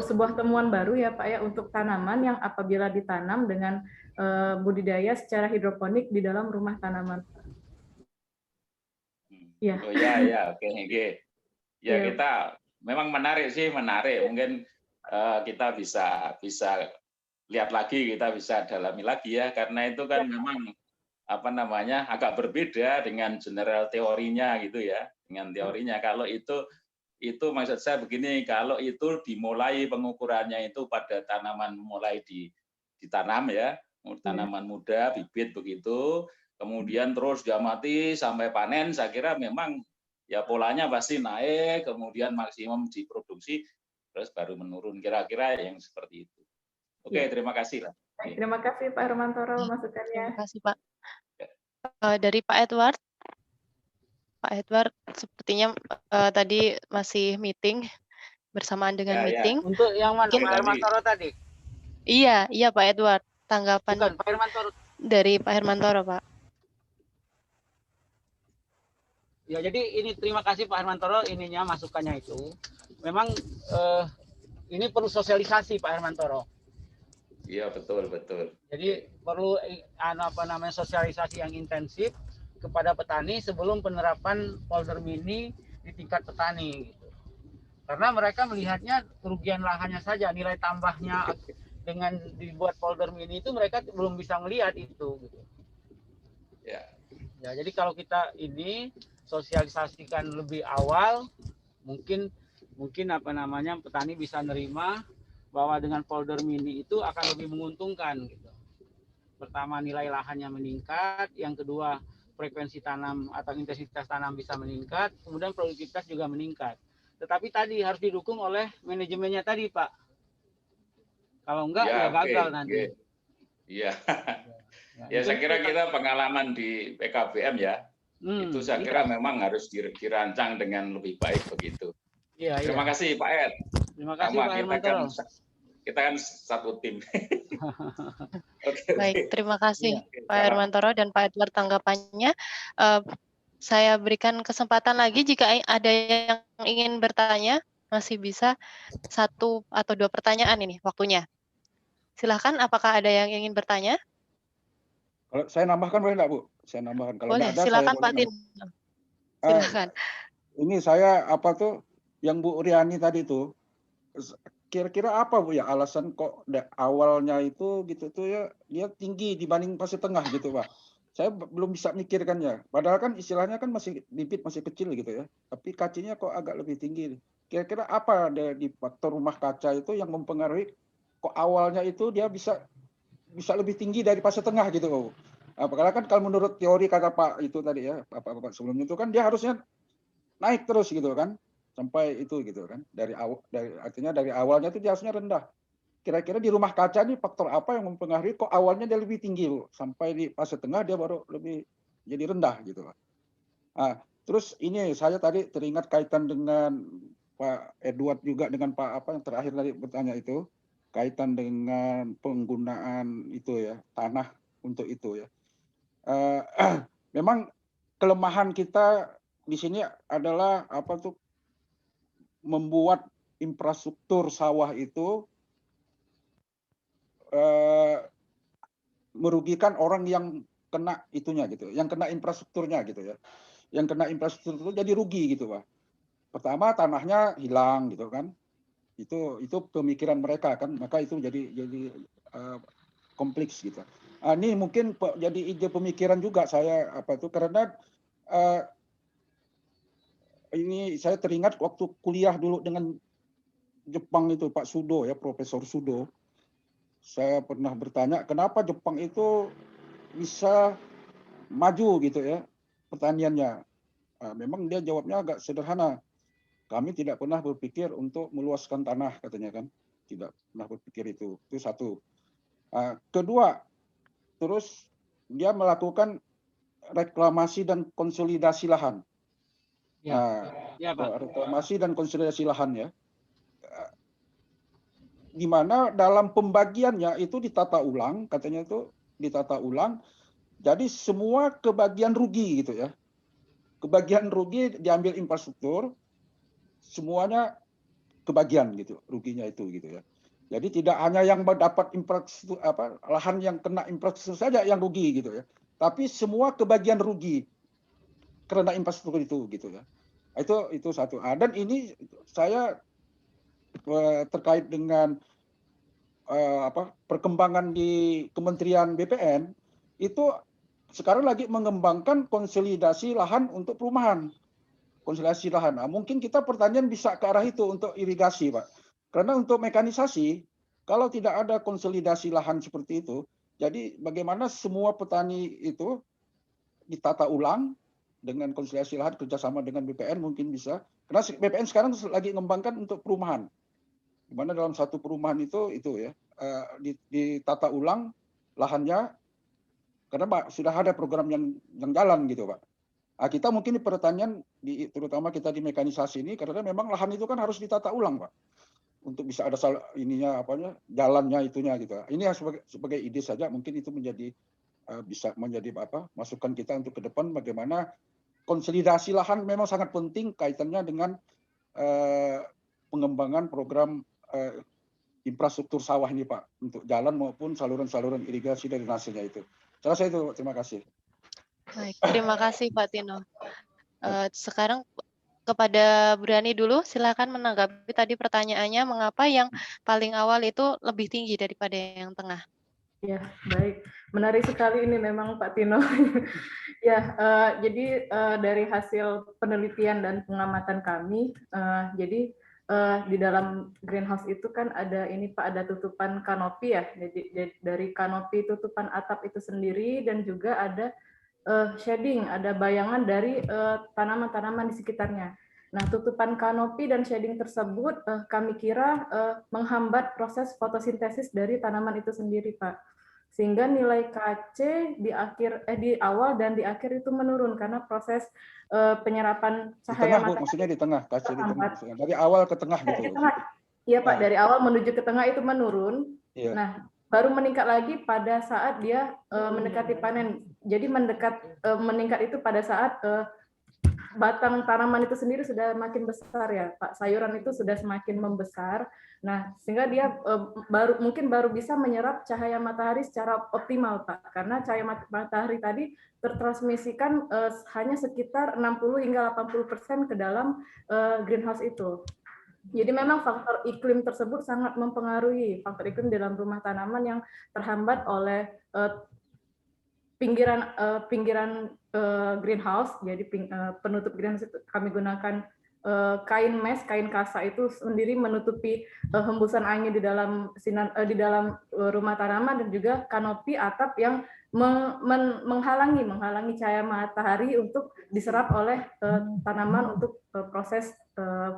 sebuah temuan baru ya Pak ya untuk tanaman yang apabila ditanam dengan budidaya secara hidroponik di dalam rumah tanaman. Ya. Oh ya, oke. Ya, kita memang menarik. Mungkin kita bisa lihat lagi, kita bisa dalami lagi ya, karena itu kan memang agak berbeda dengan general teorinya gitu ya, dengan teorinya. Kalau itu maksud saya begini, kalau itu dimulai pengukurannya itu pada tanaman mulai ditanam ya, tanaman muda, bibit begitu, kemudian terus diamati sampai panen, saya kira memang ya polanya pasti naik, kemudian maksimum diproduksi, terus baru menurun, kira-kira yang seperti itu. Oke, terima kasih lah. Terima kasih Pak Hermantoro masukannya. Terima kasih Pak. Dari Pak Edward. Pak Edward. Sepertinya tadi masih meeting, bersamaan dengan Ya, ya. meeting. Untuk yang mana, Mungkin Pak Hermantoro tadi? iya Pak Edward. Tanggapan Bukan, Pak Hermantoro. dari Pak Hermantoro, Pak. Ya, jadi ini terima kasih Pak Hermantoro ininya masukannya itu. Memang ini perlu sosialisasi Pak Hermantoro. Iya, betul, betul. Jadi perlu sosialisasi yang intensif kepada petani sebelum penerapan polder mini di tingkat petani gitu. Karena mereka melihatnya kerugian lahannya saja, nilai tambahnya dengan dibuat polder mini itu mereka belum bisa melihat itu gitu. Ya. Ya, jadi kalau kita ini sosialisasikan lebih awal, mungkin petani bisa nerima bahwa dengan polder mini itu akan lebih menguntungkan gitu. Pertama, nilai lahannya meningkat, yang kedua frekuensi tanam atau intensitas tanam bisa meningkat, kemudian produktivitas juga meningkat. Tetapi tadi harus didukung oleh manajemennya tadi, Pak. Kalau enggak ya gagal nanti. Iya. Ya, saya kira kita pengalaman di PKBM ya. Itu saya kira memang harus dirancang dengan lebih baik begitu. Iya, Terima kasih Pak Ed. Terima kasih Pak Hermantoro. Kita kan satu tim. Baik, terima kasih Pak Hermantoro dan Pak Edward tanggapannya. Saya berikan kesempatan lagi jika ada yang ingin bertanya, masih bisa 1 atau 2 pertanyaan ini waktunya. Silahkan, apakah ada yang ingin bertanya? Kalau saya nambahkan boleh nggak, Bu? Saya nambahkan. Kalau Boleh, nggak ada, silakan saya Pak Tin. Silakan. Ini saya yang Bu Riani tadi itu, kira-kira apa Bu ya alasan kok awalnya itu gitu tuh ya dia tinggi dibanding fase tengah gitu Pak. Saya belum bisa mikirkannya. Padahal kan istilahnya kan bibit masih kecil gitu ya. Tapi kacanya kok agak lebih tinggi. Kira-kira apa di faktor rumah kaca itu yang mempengaruhi kok awalnya itu dia bisa lebih tinggi dari fase tengah gitu Pak. Karena kan kalau menurut teori kata Pak itu tadi ya, Bapak sebelumnya itu kan dia harusnya naik terus gitu kan sampai itu gitu kan artinya dari awalnya itu dia harusnya rendah. Kira-kira di rumah kaca ini faktor apa yang mempengaruhi kok awalnya dia lebih tinggi loh, sampai di fase tengah dia baru lebih jadi rendah gitu Pak. Terus ini saya tadi teringat kaitan dengan Pak Edward juga dengan Pak yang terakhir tadi bertanya itu kaitan dengan penggunaan itu ya tanah untuk itu ya. Memang kelemahan kita di sini adalah membuat infrastruktur sawah itu merugikan orang yang kena itunya gitu, yang kena infrastrukturnya gitu ya, yang kena infrastruktur itu jadi rugi gitu Pak. Pertama tanahnya hilang gitu kan, itu pemikiran mereka kan, maka itu jadi kompleks gitu. Ini mungkin jadi ide pemikiran juga saya karena ini saya teringat waktu kuliah dulu dengan Jepang itu Pak Sudo ya, Profesor Sudo. Saya pernah bertanya kenapa Jepang itu bisa maju gitu ya pertaniannya. Memang dia jawabnya agak sederhana. Kami tidak pernah berpikir untuk meluaskan tanah katanya kan. Tidak pernah berpikir itu. Itu satu. Kedua, terus dia melakukan reklamasi dan konsolidasi lahan. Reklamasi dan konsolidasi lahan ya. Di mana dalam pembagiannya itu ditata ulang, katanya itu ditata ulang. Jadi semua kebagian rugi gitu ya. Kebagian rugi diambil infrastruktur, semuanya kebagian gitu, ruginya itu gitu ya. Jadi tidak hanya yang mendapat infrastruktur lahan yang kena infrastruktur saja yang rugi gitu ya. Tapi semua kebagian rugi karena infrastruktur itu gitu ya. Itu satu. Dan ini saya terkait dengan perkembangan di Kementerian BPN itu sekarang lagi mengembangkan konsolidasi lahan untuk perumahan. Konsolidasi lahan. Mungkin kita pertanian bisa ke arah itu untuk irigasi, Pak. Karena untuk mekanisasi, kalau tidak ada konsolidasi lahan seperti itu, jadi bagaimana semua petani itu ditata ulang dengan konsolidasi lahan kerjasama dengan BPN mungkin bisa. Karena BPN sekarang lagi mengembangkan untuk perumahan. Di mana dalam satu perumahan itu ya ditata ulang lahannya karena Pak sudah ada program yang jalan gitu Pak. Kita mungkin di pertanian, terutama kita di mekanisasi ini, karena memang lahan itu kan harus ditata ulang, Pak, untuk bisa ada ininya jalannya itunya gitu. Ini sebagai ide saja, mungkin itu menjadi bisa menjadi masukan kita untuk ke depan bagaimana konsolidasi lahan memang sangat penting kaitannya dengan pengembangan program infrastruktur sawah ini, Pak, untuk jalan maupun saluran-saluran irigasi dari nasinya itu. Saya rasa itu, terima kasih. Baik, terima kasih Pak Tino. Sekarang kepada Bu Rani dulu, silakan menanggapi tadi pertanyaannya, mengapa yang paling awal itu lebih tinggi daripada yang tengah? Ya, baik. Menarik sekali ini memang Pak Tino. Ya, jadi dari hasil penelitian dan pengamatan kami, jadi di dalam greenhouse itu kan ada ini Pak, ada tutupan kanopi ya. Jadi dari kanopi tutupan atap itu sendiri dan juga ada shading, ada bayangan dari tanaman-tanaman di sekitarnya. Nah, tutupan kanopi dan shading tersebut kami kira menghambat proses fotosintesis dari tanaman itu sendiri, Pak. Sehingga nilai KC di awal dan di akhir itu menurun karena proses penyerapan cahaya matahari. Maksudnya di tengah, KC di tengah. Dari awal ke tengah gitu. Iya, Pak, dari awal menuju ke tengah itu menurun. Iya. Nah, baru meningkat lagi pada saat dia mendekati panen. Jadi meningkat itu pada saat batang tanaman itu sendiri sudah makin besar ya, Pak. Sayuran itu sudah semakin membesar. Nah, sehingga dia mungkin baru bisa menyerap cahaya matahari secara optimal, Pak. Karena cahaya matahari tadi tertransmisikan hanya sekitar 60 hingga 80% ke dalam greenhouse itu. Jadi memang faktor iklim tersebut sangat mempengaruhi faktor iklim dalam rumah tanaman yang terhambat oleh pinggiran greenhouse. Jadi penutup greenhouse itu kami gunakan kain mesh, kain kasa itu sendiri menutupi hembusan angin di dalam rumah tanaman dan juga kanopi atap yang menghalangi cahaya matahari untuk diserap oleh tanaman untuk proses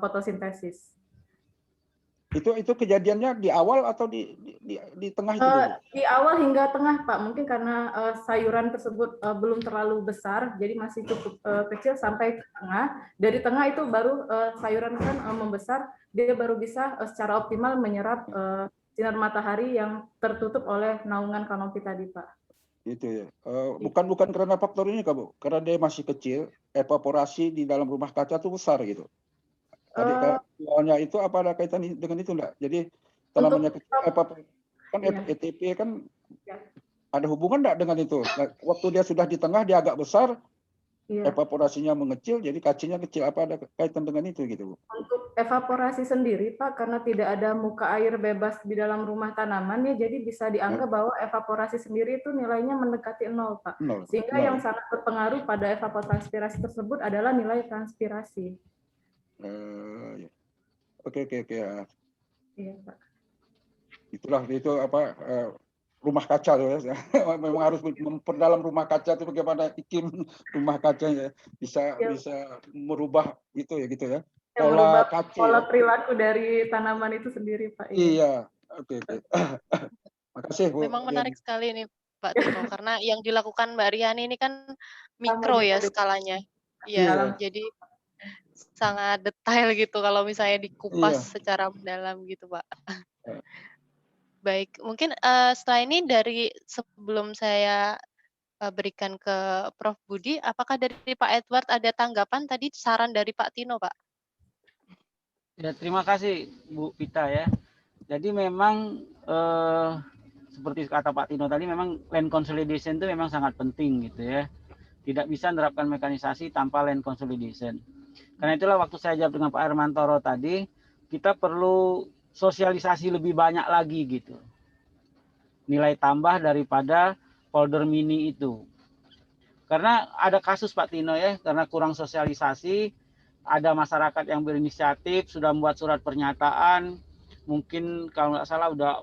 fotosintesis. Itu kejadiannya di awal atau di tengah itu dulu? Di awal hingga tengah, Pak. Mungkin karena sayuran tersebut belum terlalu besar, jadi masih cukup kecil sampai ke tengah. Dari tengah itu baru sayuran kan membesar, dia baru bisa secara optimal menyerap sinar matahari yang tertutup oleh naungan kanopi tadi, Pak. Itu ya. Bukan karena faktor ini, Kak, Bu. Karena dia masih kecil, evaporasi di dalam rumah kaca itu besar gitu. Awalnya itu apa ada kaitan dengan itu enggak? Jadi tanamannya kan ETP kan ada hubungan enggak dengan itu? Nah, waktu dia sudah di tengah dia agak besar, evaporasinya mengecil, jadi kacanya kecil. Apa ada kaitan dengan itu gitu, Bu? Untuk evaporasi sendiri, Pak, karena tidak ada muka air bebas di dalam rumah tanaman ya, jadi bisa dianggap bahwa evaporasi sendiri itu nilainya mendekati 0, Pak. Sehingga yang sangat berpengaruh pada evapotranspirasi tersebut adalah nilai transpirasi. Oke. Iya, Pak. Itulah rumah kaca ya. Memang harus memperdalam rumah kaca itu bagaimana iklim rumah kacanya bisa merubah itu ya gitu ya. Pola perilaku dari tanaman itu sendiri, Pak. Iya. Oke. Makasih, Bu. Memang menarik sekali nih, Pak Tino, karena yang dilakukan Mbak Riani ini kan mikro ya skalanya. Iya, jadi sangat detail gitu kalau misalnya dikupas secara mendalam gitu, Pak. Baik, mungkin setelah ini dari sebelum saya berikan ke Prof. Budi, apakah dari Pak Edward ada tanggapan tadi saran dari Pak Tino, Pak? Ya, terima kasih Bu Pita ya. Jadi memang seperti kata Pak Tino tadi, memang land consolidation itu memang sangat penting gitu ya. Tidak bisa menerapkan mekanisasi tanpa land consolidation. Karena itulah waktu saya jawab dengan Pak Hermantoro tadi, kita perlu sosialisasi lebih banyak lagi gitu. Nilai tambah daripada folder mini itu. Karena ada kasus Pak Tino ya, karena kurang sosialisasi, ada masyarakat yang berinisiatif, sudah membuat surat pernyataan, mungkin kalau nggak salah udah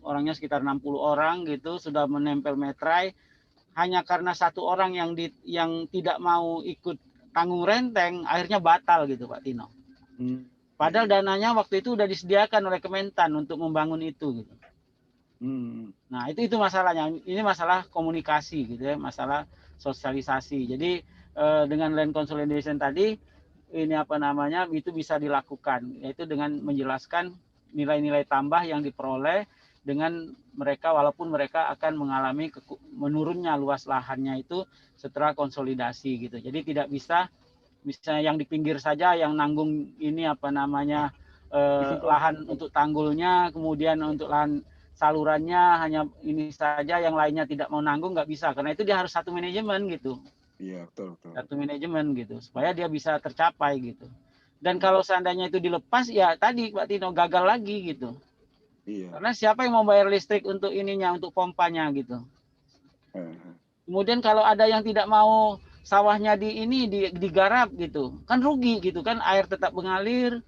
orangnya sekitar 60 orang gitu, sudah menempel meterai, hanya karena satu orang yang tidak mau ikut tanggung renteng, akhirnya batal gitu Pak Tino. Padahal dananya waktu itu udah disediakan oleh Kementan untuk membangun itu gitu. Nah itu masalahnya. Ini masalah komunikasi gitu ya, masalah sosialisasi. Jadi dengan land consolidation tadi, ini apa namanya, itu bisa dilakukan, yaitu dengan menjelaskan nilai-nilai tambah yang diperoleh dengan mereka, walaupun mereka akan mengalami menurunnya luas lahannya itu setelah konsolidasi gitu. Jadi tidak bisa misalnya yang di pinggir saja yang nanggung ini apa namanya lahan untuk tanggulnya, kemudian untuk lahan salurannya hanya ini saja, yang lainnya tidak mau nanggung, nggak bisa, karena itu dia harus satu manajemen gitu. Iya, betul, betul. Satu manajemen gitu supaya dia bisa tercapai gitu. Dan kalau seandainya itu dilepas, ya tadi Pak Tino, gagal lagi gitu. Iya. Karena siapa yang mau bayar listrik untuk ininya, untuk pompanya gitu. Kemudian kalau ada yang tidak mau sawahnya digarap gitu, kan rugi gitu kan, air tetap mengalir,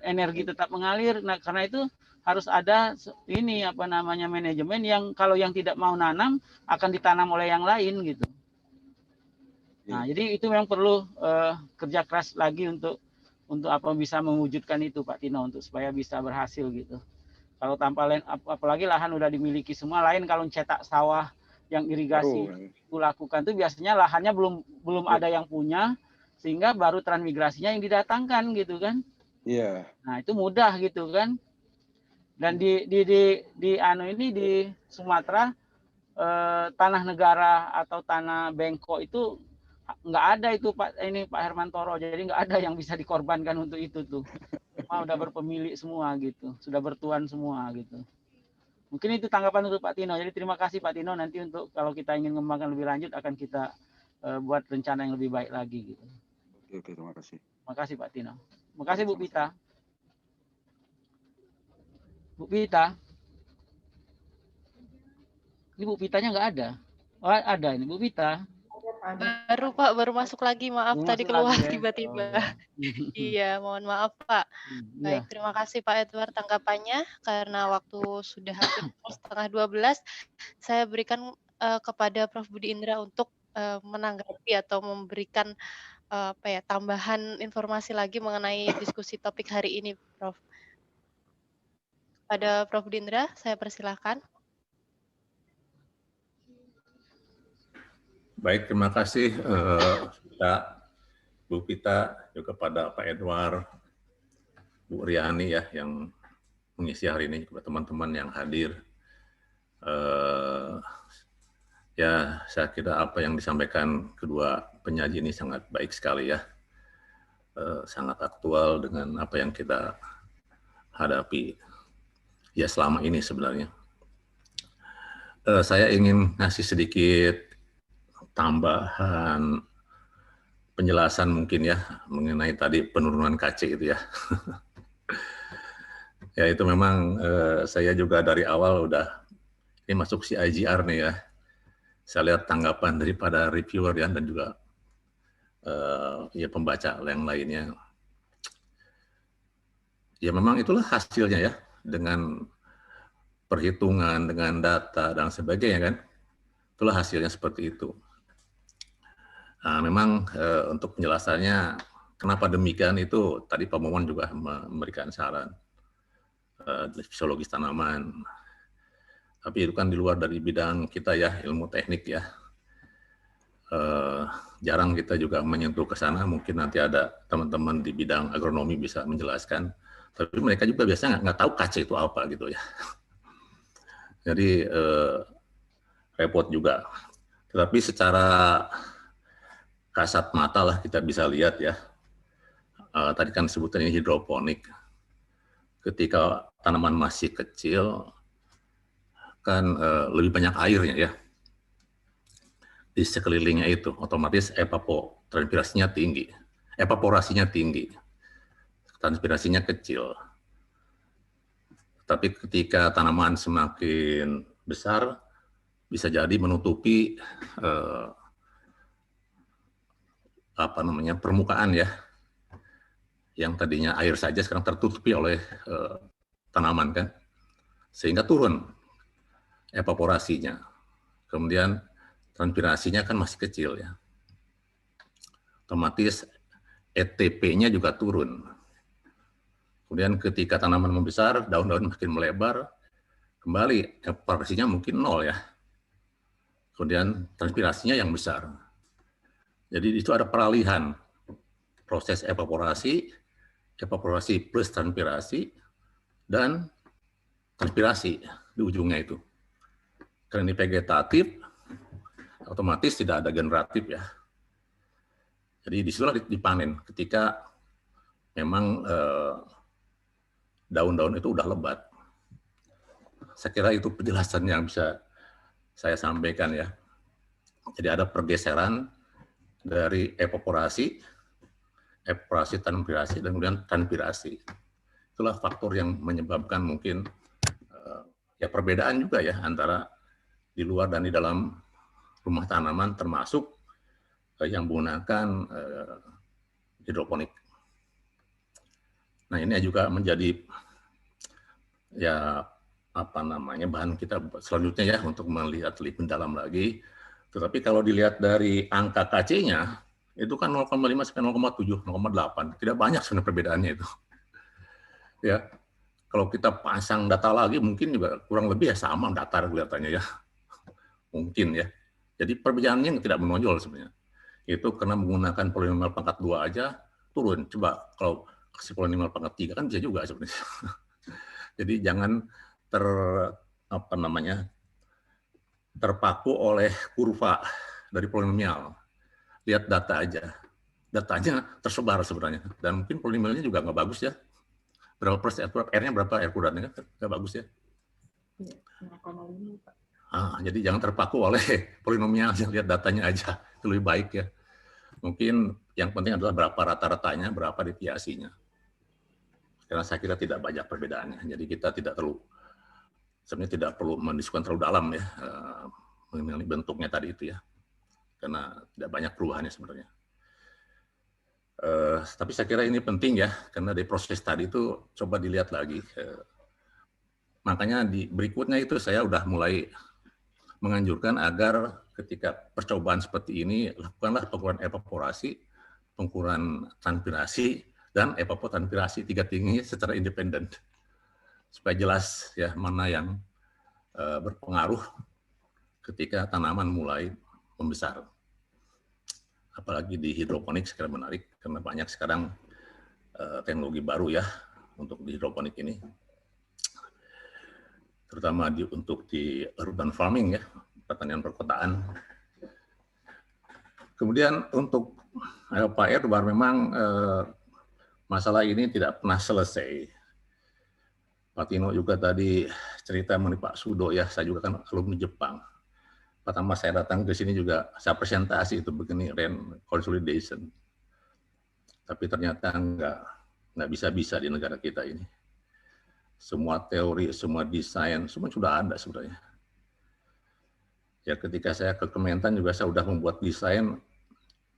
energi tetap mengalir. Nah, karena itu harus ada ini apa namanya manajemen yang kalau yang tidak mau nanam akan ditanam oleh yang lain gitu. Nah, jadi itu memang perlu kerja keras lagi untuk apa bisa mewujudkan itu Pak Tino, untuk supaya bisa berhasil gitu. Kalau tanpa lain, apalagi lahan udah dimiliki semua, lain kalau cetak sawah yang irigasi itu lakukan tuh biasanya lahannya belum ada yang punya, sehingga baru transmigrasinya yang didatangkan gitu kan. Iya. Nah, itu mudah gitu kan. Dan di Sumatera tanah negara atau tanah bengkok itu nggak ada itu Pak Hermantoro, jadi nggak ada yang bisa dikorbankan untuk itu tuh. Semua udah berpemilik semua gitu, sudah bertuan semua gitu. Mungkin itu tanggapan untuk Pak Tino. Jadi terima kasih Pak Tino, nanti untuk kalau kita ingin mengembangkan lebih lanjut akan kita buat rencana yang lebih baik lagi gitu. Oke, terima kasih. Terima kasih Pak Tino. Terima kasih Bu Pita. Bu Pita. Ini Bu Pitanya nggak ada. Oh, ada ini Bu Pita. Baru masuk lagi, maaf tadi keluar tiba-tiba. Iya, mohon maaf Pak. Baik, terima kasih Pak Edward tanggapannya. Karena waktu sudah hampir 11:30, saya berikan kepada Prof. Budi Indra untuk menanggapi atau memberikan tambahan informasi lagi mengenai diskusi topik hari ini, Prof. Pada Prof. Budi Indra, saya persilahkan. Baik, terima kasih Bu Pita, juga pada Pak Edward, Bu Riani ya yang mengisi hari ini, kepada teman-teman yang hadir. Ya, saya kira apa yang disampaikan kedua penyaji ini sangat baik sekali ya, sangat aktual dengan apa yang kita hadapi ya selama ini sebenarnya. Saya ingin ngasih sedikit tambahan penjelasan mungkin ya mengenai tadi penurunan KC itu ya. Ya itu memang saya juga dari awal udah ini masuk CIGR nih ya. Saya lihat tanggapan daripada reviewer ya dan juga ya pembaca yang lainnya. Ya memang itulah hasilnya ya, dengan perhitungan, dengan data dan sebagainya kan. Itulah hasilnya seperti itu. Nah, memang untuk penjelasannya kenapa demikian itu tadi Pak Momon juga memberikan saran fisiologis tanaman. Tapi itu kan di luar dari bidang kita ya, ilmu teknik ya. Jarang kita juga menyentuh ke sana. Mungkin nanti ada teman-teman di bidang agronomi bisa menjelaskan. Tapi mereka juga biasanya nggak tahu KC itu apa gitu ya. Jadi repot juga. Tetapi secara kasat mata lah kita bisa lihat ya. Tadi kan sebutannya hidroponik. Ketika tanaman masih kecil, kan lebih banyak airnya ya. Di sekelilingnya itu, otomatis evapotranspirasinya tinggi. Evaporasinya tinggi. Transpirasinya kecil. Tapi ketika tanaman semakin besar, bisa jadi menutupi permukaan ya, yang tadinya air saja sekarang tertutupi oleh tanaman kan, sehingga turun evaporasinya, kemudian transpirasinya kan masih kecil ya, otomatis ETP-nya juga turun. Kemudian ketika tanaman membesar, daun-daun makin melebar, kembali evaporasinya mungkin 0 ya, kemudian transpirasinya yang besar. Jadi itu ada peralihan proses evaporasi plus transpirasi, dan transpirasi di ujungnya itu. Karena ini vegetatif, otomatis tidak ada generatif ya. Jadi disitulah dipanen ketika memang daun-daun itu udah lebat. Saya kira itu penjelasan yang bisa saya sampaikan ya. Jadi ada pergeseran dari evaporasi, transpirasi, dan kemudian transpirasi. Itulah faktor yang menyebabkan mungkin ya perbedaan juga ya antara di luar dan di dalam rumah tanaman, termasuk yang menggunakan hidroponik. Nah, ini juga menjadi ya apa namanya bahan kita selanjutnya ya untuk melihat lebih mendalam lagi. Tetapi kalau dilihat dari angka KC-nya itu kan 0,5 sampai 0,7, 0,8. Tidak banyak sebenarnya perbedaannya itu. Ya. Kalau kita pasang data lagi mungkin juga kurang lebih ya sama datar kelihatannya ya. Mungkin ya. Jadi perbedaannya yang tidak menonjol sebenarnya. Itu karena menggunakan polinomial pangkat 2 aja turun. Coba kalau kasih polinomial pangkat 3 kan bisa juga sebenarnya. Jadi jangan terpaku oleh kurva dari polinomial. Lihat data aja. Datanya tersebar sebenarnya. Dan mungkin polinomialnya juga nggak bagus ya. Berapa persen, R-nya berapa, R kuadratnya kan nggak bagus ya. Jadi jangan terpaku oleh polinomial, lihat datanya aja. Itu lebih baik ya. Mungkin yang penting adalah berapa rata-ratanya, berapa deviasinya. Karena saya kira tidak banyak perbedaannya. Jadi kita sebenarnya tidak perlu mendiskusikan terlalu dalam ya mengenai bentuknya tadi itu ya. Karena tidak banyak perubahannya sebenarnya. Tapi saya kira ini penting ya, karena dari proses tadi itu coba dilihat lagi. Makanya di berikutnya itu saya udah mulai menganjurkan agar ketika percobaan seperti ini, lakukanlah pengukuran evaporasi, pengukuran transpirasi, dan evapotranspirasi tiga-tiganya secara independen. Supaya jelas ya mana yang berpengaruh ketika tanaman mulai membesar. Apalagi di hidroponik sekarang menarik, karena banyak sekarang teknologi baru ya untuk di hidroponik ini. Terutama untuk di urban farming ya, pertanian perkotaan. Kemudian untuk Pak Edward memang masalah ini tidak pernah selesai. Pak Tino juga tadi cerita mengenai Pak Sudo ya, saya juga kan alumni Jepang. Pertama saya datang ke sini juga saya presentasi itu begini RAN consolidation. Tapi ternyata nggak bisa-bisa di negara kita ini. Semua teori, semua desain, semua sudah ada sebenarnya. Ya ketika saya ke Kementan juga saya sudah membuat desain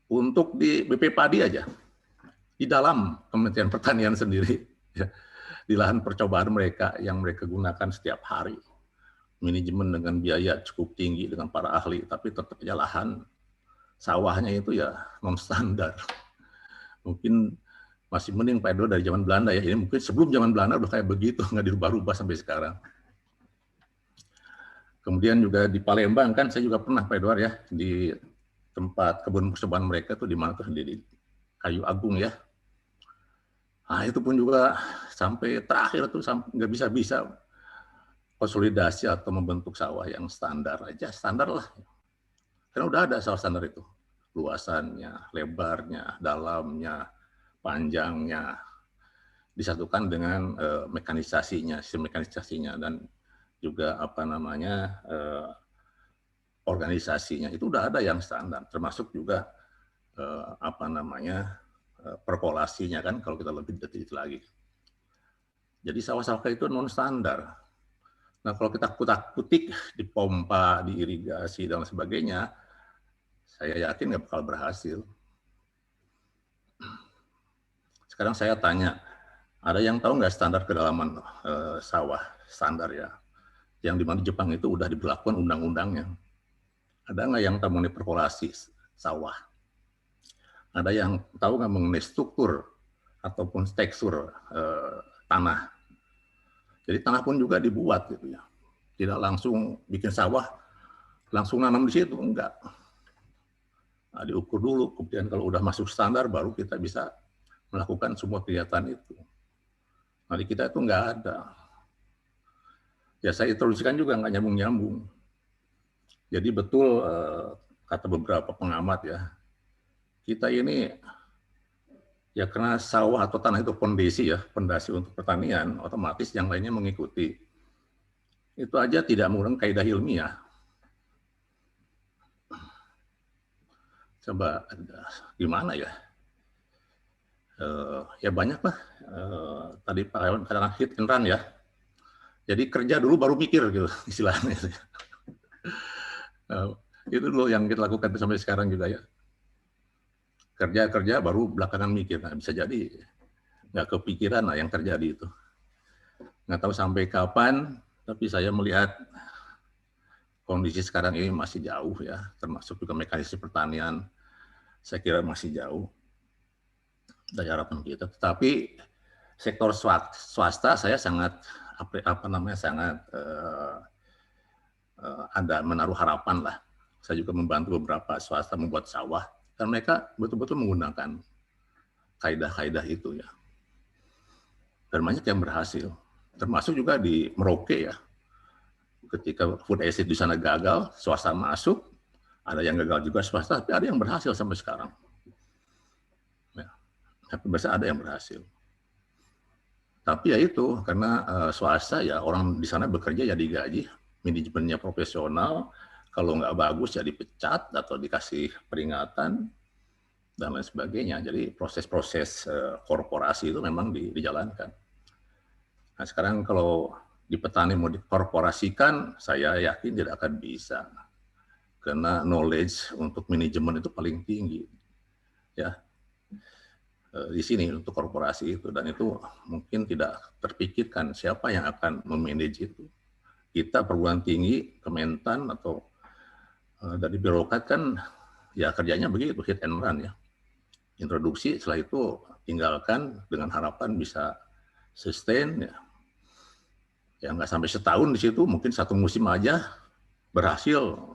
untuk di BP Padi aja. Di dalam Kementerian Pertanian sendiri. Ya, di lahan percobaan mereka yang mereka gunakan setiap hari. Manajemen dengan biaya cukup tinggi dengan para ahli, tapi tetap aja lahan sawahnya itu ya non standar. Mungkin masih mending Pak Edo dari zaman Belanda ya. Ini mungkin sebelum zaman Belanda udah kayak begitu, nggak dirubah-rubah sampai sekarang. Kemudian juga di Palembang kan saya juga pernah Pak Edward ya di tempat kebun percobaan mereka tuh di mana tuh di Kayu Agung ya. Nah itu pun juga sampai terakhir tuh nggak bisa konsolidasi atau membentuk sawah yang standar aja, standar lah. Karena udah ada sawah standar itu. Luasannya, lebarnya, dalamnya, panjangnya. Disatukan dengan mekanisasinya, sistem mekanisasinya, dan juga organisasinya. Itu udah ada yang standar, termasuk juga perkolasinya kan, kalau kita lebih detail lagi. Jadi sawah-sawah itu non standar. Nah, kalau kita kutak-kutik, dipompa, diirigasi, dan sebagainya, saya yakin nggak bakal berhasil. Sekarang saya tanya, ada yang tahu nggak standar kedalaman sawah standar ya? Yang di mana Jepang itu udah diberlakukan undang-undangnya. Ada nggak yang tahu mengenai perkolasi sawah? Ada yang tahu nggak mengenai struktur ataupun tekstur tanah? Jadi tanah pun juga dibuat gitu ya. Tidak langsung bikin sawah, langsung nanam di situ, enggak. Nah, diukur dulu, kemudian kalau udah masuk standar baru kita bisa melakukan semua kegiatan itu. Nah, di kita itu nggak ada. Ya saya introduksikan juga nggak nyambung-nyambung. Jadi betul kata beberapa pengamat ya, kita ini ya karena sawah atau tanah itu pondasi untuk pertanian, otomatis yang lainnya mengikuti. Itu aja tidak menggunakan kaidah ilmiah. Coba gimana ya? Ya banyak lah. Tadi Pak Hewan katakan hit and run ya. Jadi kerja dulu baru mikir gitu istilahnya. Itu dulu yang kita lakukan sampai sekarang juga ya. Kerja baru belakangan mikir. Nah, bisa jadi nggak kepikiran lah yang terjadi itu. Nggak tahu sampai kapan, tapi saya melihat kondisi sekarang ini masih jauh ya, termasuk juga mekanisme pertanian. Saya kira masih jauh dari harapan kita. Tetapi sektor swasta saya sangat ada menaruh harapan lah. Saya juga membantu beberapa swasta membuat sawah dan mereka betul-betul menggunakan kaidah-kaidah itu ya. Dan banyak yang berhasil. Termasuk juga di Merauke ya. Ketika food estate di sana gagal, swasta masuk. Ada yang gagal juga swasta, tapi ada yang berhasil sampai sekarang. Ya. Tapi biasa ada yang berhasil. Tapi ya itu, karena swasta ya orang di sana bekerja ya digaji, manajemennya profesional, kalau nggak bagus ya dipecat atau dikasih peringatan, dan lain sebagainya. Jadi proses-proses korporasi itu memang dijalankan. Nah sekarang kalau di petani mau dikorporasikan, saya yakin tidak akan bisa. Karena knowledge untuk manajemen itu paling tinggi. Ya, di sini untuk korporasi itu, dan itu mungkin tidak terpikirkan siapa yang akan memanage itu. Kita perguruan tinggi, Kementan atau dari birokrat kan ya kerjanya begitu, hit and run ya. Introduksi, setelah itu tinggalkan dengan harapan bisa sustain ya. Ya nggak sampai setahun di situ, mungkin satu musim aja berhasil.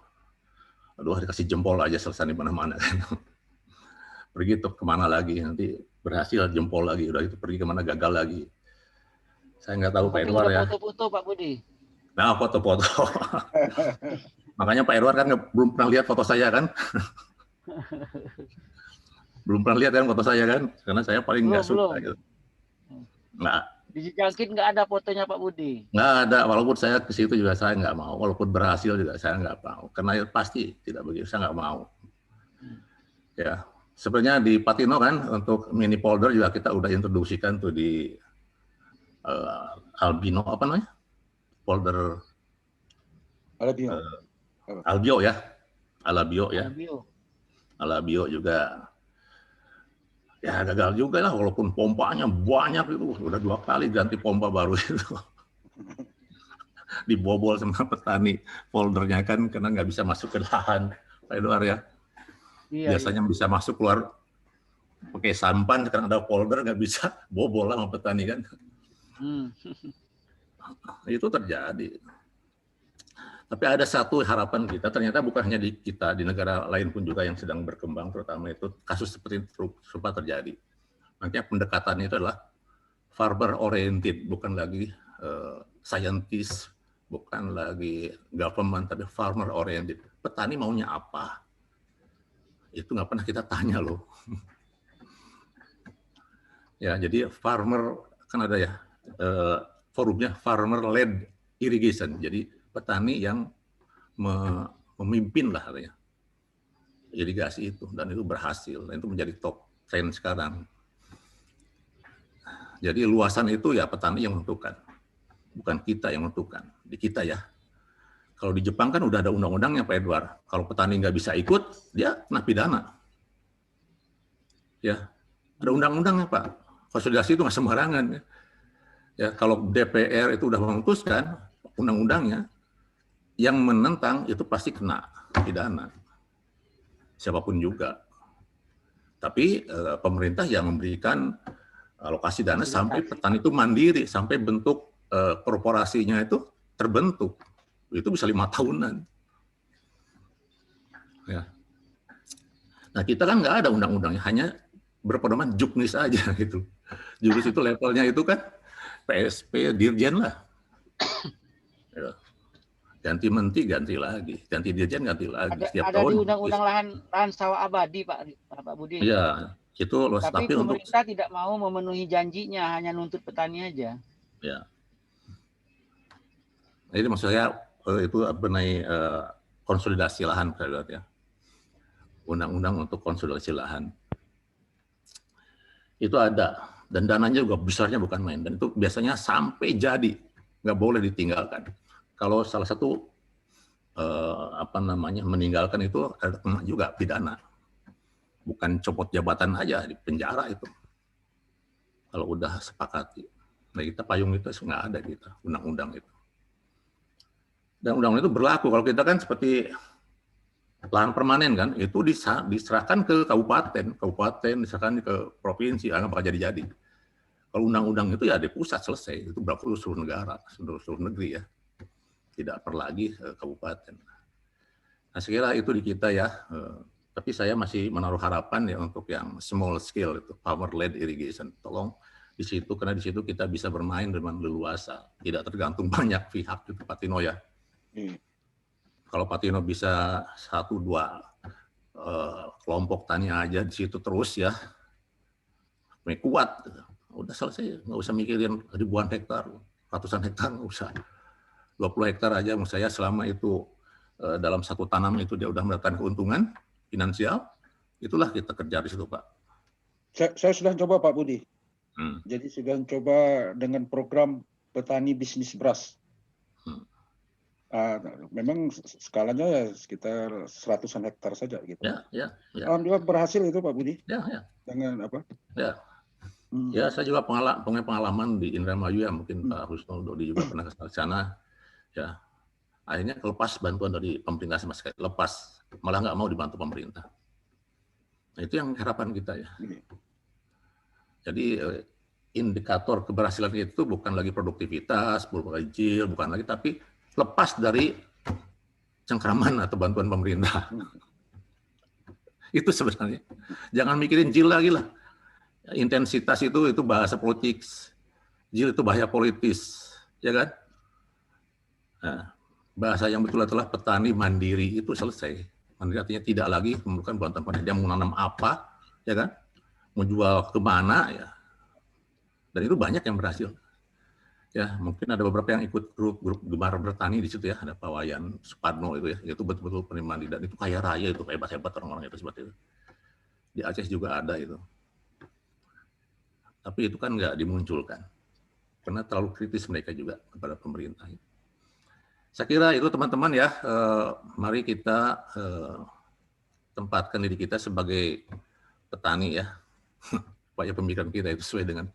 Aduh, dikasih jempol aja selesai di mana-mana kan. Pergi tuh kemana lagi, nanti berhasil jempol lagi, udah itu pergi kemana gagal lagi. Saya nggak tahu Pak Edward ya. Foto-foto Pak Budi. Nah, foto-foto. Makanya Pak Edward kan belum pernah lihat foto saya kan. Belum pernah lihat kan foto saya kan, karena saya paling nggak suka gitu. Nggak. Di Cijalkin nggak ada fotonya Pak Budi. Nggak ada, walaupun saya ke situ juga saya nggak mau, walaupun berhasil juga saya nggak mau, karena pasti tidak begitu, saya nggak mau. Ya. Sebenarnya di Patino kan untuk mini polder juga kita udah introduksikan tuh di albino apa namanya? Polder albio ya. Alabio ya. Alabio juga ya gagal juga lah walaupun pompanya banyak itu, udah 2 kali ganti pompa baru itu. Dibobol sama petani poldernya kan karena nggak bisa masuk ke lahan Pak Edward ya. Iya, biasanya iya. Bisa masuk keluar pakai sampan, sekarang ada polder nggak bisa, bobol lah sama petani kan. Itu terjadi. Tapi ada satu harapan kita, ternyata bukan hanya di kita, di negara lain pun juga yang sedang berkembang, terutama itu kasus seperti itu sempat terjadi. Makanya pendekatannya itu adalah farmer oriented, bukan lagi scientist, bukan lagi government, tapi farmer oriented. Petani maunya apa? Itu nggak pernah kita tanya loh. Ya, jadi farmer kan ada ya forumnya farmer led irrigation. Jadi petani yang memimpin lah katanya irigasi itu, dan itu berhasil, dan itu menjadi top trend sekarang. Jadi luasan itu ya petani yang menentukan, bukan kita yang menentukan. Di kita ya. Kalau di Jepang kan udah ada undang-undangnya Pak Edward. Kalau petani nggak bisa ikut, dia kena pidana. Ya, ada undang-undangnya Pak. Konsolidasi itu nggak sembarangan. Ya, kalau DPR itu udah memutuskan undang-undangnya, yang menentang itu pasti kena pidana. Siapapun juga. Tapi pemerintah yang memberikan alokasi dana sampai petani itu mandiri, sampai bentuk korporasinya itu terbentuk. Itu bisa 5 tahunan. Ya. Nah kita kan nggak ada undang-undangnya, hanya berpedoman juknis aja gitu. Juknis itu levelnya itu kan PSP, dirjen lah. Ya. Ganti menteri ganti lagi, ganti dirjen ganti lagi. Setiap Ada di tahun. undang-undang lahan sawah abadi, Pak Budi. Iya, itu luas. Tapi untuk pemerintah tidak mau memenuhi janjinya, hanya nuntut petani aja. ya. Jadi maksud saya itu mengenai konsolidasi lahan, ya. Undang-undang untuk konsolidasi lahan. Itu ada, dan dananya juga besarnya bukan main, dan itu biasanya sampai jadi, nggak boleh ditinggalkan. Kalau salah satu meninggalkan itu ada juga pidana, bukan copot jabatan aja, di penjara itu. Kalau udah sepakati, nah kita payung itu nggak ada kita undang-undang itu. Dan undang-undang itu berlaku kalau kita kan seperti lahan permanen kan, itu diserahkan ke kabupaten diserahkan ke provinsi, nggak bakal jadi-jadi. Kalau undang-undang itu ya di pusat selesai, itu berlaku seluruh negara, seluruh negeri ya. Tidak perlu lagi kabupaten. Nah, saya kira itu di kita ya. Tapi saya masih menaruh harapan ya untuk yang small scale itu, power led irrigation. Tolong di situ, karena di situ kita bisa bermain dengan leluasa, tidak tergantung banyak pihak itu Pak Tino ya. Kalau Pak Tino bisa 1-2 kelompok tani aja di situ terus ya, kuat. Udah selesai, nggak usah mikirin ribuan hektar, ratusan hektar, nggak usah. 20 hektar aja menurut saya selama itu dalam satu tanam itu dia udah mendapatkan keuntungan finansial, itulah kita kejar di situ Pak. Saya sudah coba Pak Budi. Jadi sudah coba dengan program petani bisnis beras. Memang skalanya ya sekitar 100-an hektar saja gitu. Ya. Alhamdulillah berhasil itu Pak Budi. Ya. Dengan apa? Ya. Ya, saya juga punya pengalaman di Indramayu ya, mungkin Pak Husnul Dodi juga pernah ke sana. Ya, akhirnya lepas bantuan dari pemerintah sama sekali, lepas, malah nggak mau dibantu pemerintah. Nah, itu yang harapan kita ya. Jadi indikator keberhasilan itu bukan lagi produktivitas, bukan lagi yield, bukan lagi, tapi lepas dari cengkraman atau bantuan pemerintah. Itu sebenarnya. Jangan mikirin yield lagi lah. Intensitas itu bahasa politik, yield itu bahaya politis, ya kan? Nah, bahasa yang betul adalah petani mandiri itu selesai. Mandiri artinya tidak lagi memerlukan bantuan pemerintah. Dia mau nanam apa, ya kan? Mau jual kemana, ya. Dan itu banyak yang berhasil. Ya, mungkin ada beberapa yang ikut grup Gemar Bertani di situ ya. Ada Pak Wayan Supadno itu ya. Itu betul-betul petani mandiri dan itu kaya raya itu, hebat-hebat orang-orang itu seperti itu. Di Aceh juga ada itu. Tapi itu kan nggak dimunculkan. Karena terlalu kritis mereka juga kepada pemerintah. Saya kira itu teman-teman ya, mari kita tempatkan diri kita sebagai petani ya, supaya pemikiran kita itu sesuai dengan,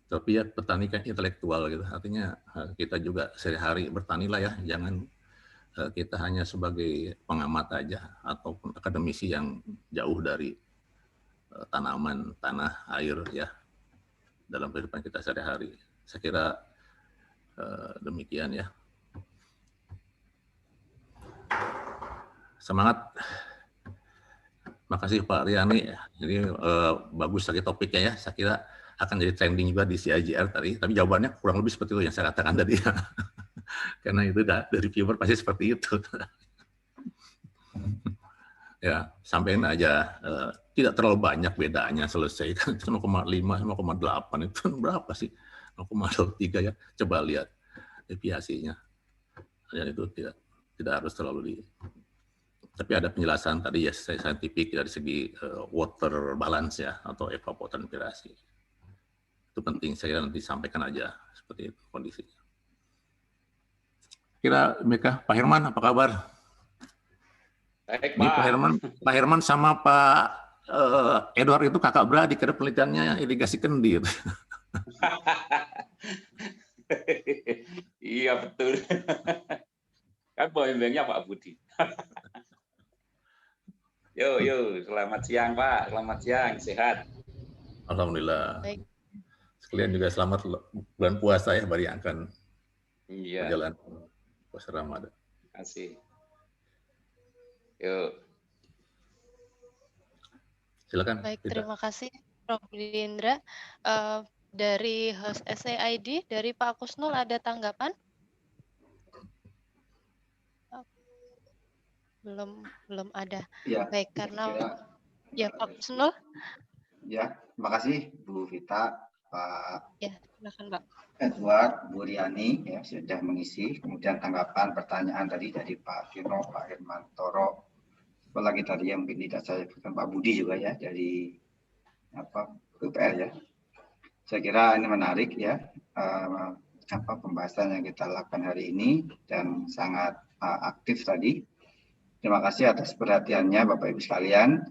tapi ya petani kan intelektual gitu, artinya kita juga sehari-hari bertanilah ya, jangan kita hanya sebagai pengamat aja ataupun akademisi yang jauh dari tanaman, tanah, air ya, dalam kehidupan kita sehari-hari. Saya kira demikian ya. Semangat. Makasih Pak Riani. Jadi bagus lagi topiknya ya. Saya kira akan jadi trending juga di CIJR tadi. Tapi jawabannya kurang lebih seperti itu yang saya katakan tadi. Karena itu dari viewer pasti seperti itu. Ya, sampaikan aja. Tidak terlalu banyak bedanya, selesai kan 0,5, 0,8 itu berapa sih? 0,3 ya. Coba lihat deviasinya. Dan itu tidak harus terlalu tapi ada penjelasan tadi ya saintifik dari segi water balance ya atau evapotranspirasi. Itu penting, saya nanti sampaikan aja seperti itu kondisinya. Kira mereka Pak Herman apa kabar? Baik, Ini Pak Herman sama Pak Edward itu kakak beradik, ada penelitiannya irigasi kendi. Iya betul. Kan pembimbingnya Pak Budi. Yo, selamat siang Pak, selamat siang, sehat. Alhamdulillah. Baik. Sekalian juga selamat bulan puasa ya bagi yang akan berjalan puasa Ramadan. Terima kasih. Yuk. Silakan. Baik, Vita. terima kasih Prof. Budi Indra. Dari host SAID, dari Pak Kusnul ada tanggapan? Belum ada. Ya, Baik, karena kira, ya Pak Kusnul. ya, terima kasih Bu Vita, Pak Ya, silakan Pak. Edward, Bu Riani ya sudah mengisi. Kemudian tanggapan pertanyaan tadi dari Pak Firno, Pak Hermantoro, apalagi tadi yang mungkin tidak saya bukan Pak Budi juga ya dari UPR ya. Saya kira ini menarik ya pembahasan yang kita lakukan hari ini dan sangat aktif tadi. Terima kasih atas perhatiannya Bapak Ibu sekalian.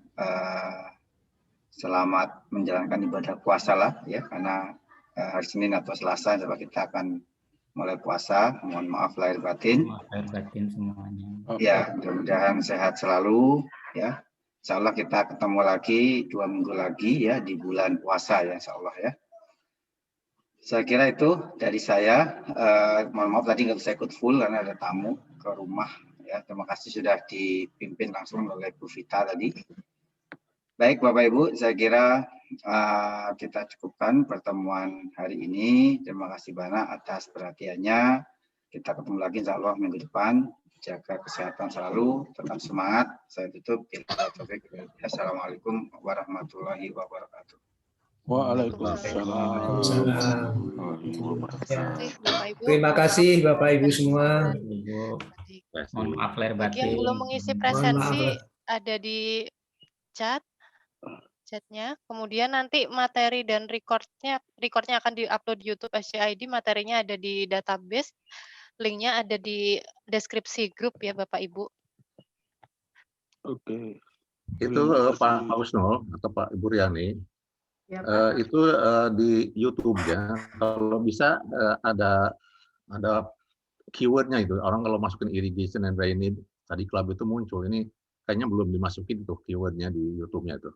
Selamat menjalankan ibadah puasa lah ya, karena hari Senin atau Selasa kita akan mulai puasa. Mohon maaf lahir batin. Lahir batin semuanya. Ya, mudah-mudahan sehat selalu ya. Insya Allah kita ketemu lagi 2 minggu lagi ya di bulan puasa ya Insya Allah ya. Saya kira itu dari saya. Mohon maaf tadi nggak bisa ikut full karena ada tamu ke rumah ya. Terima kasih sudah dipimpin langsung oleh Bu Vita tadi. Baik Bapak Ibu, saya kira kita cukupkan pertemuan hari ini. Terima kasih banyak atas perhatiannya. Kita ketemu lagi insya Allah minggu depan. Jaga kesehatan selalu, tetap semangat. Saya tutup. Assalamualaikum warahmatullahi wabarakatuh. Waalaikumsalam. Terima kasih Bapak Ibu semua. Mohon maaf lahir Bagi yang batin. belum mengisi presensi ada di chatnya. Kemudian nanti materi dan recordnya akan diupload di YouTube SCID. Materinya ada di database. Linknya ada di deskripsi grup ya Bapak Ibu. Oke. Itu Pak Kusnul atau Pak Ibu Riani, Ya, Pak. itu di YouTube ya, kalau bisa ada keywordnya itu. Orang kalau masukin irrigation and drainage study club itu muncul. Ini kayaknya belum dimasukin tuh keywordnya di YouTube-nya itu.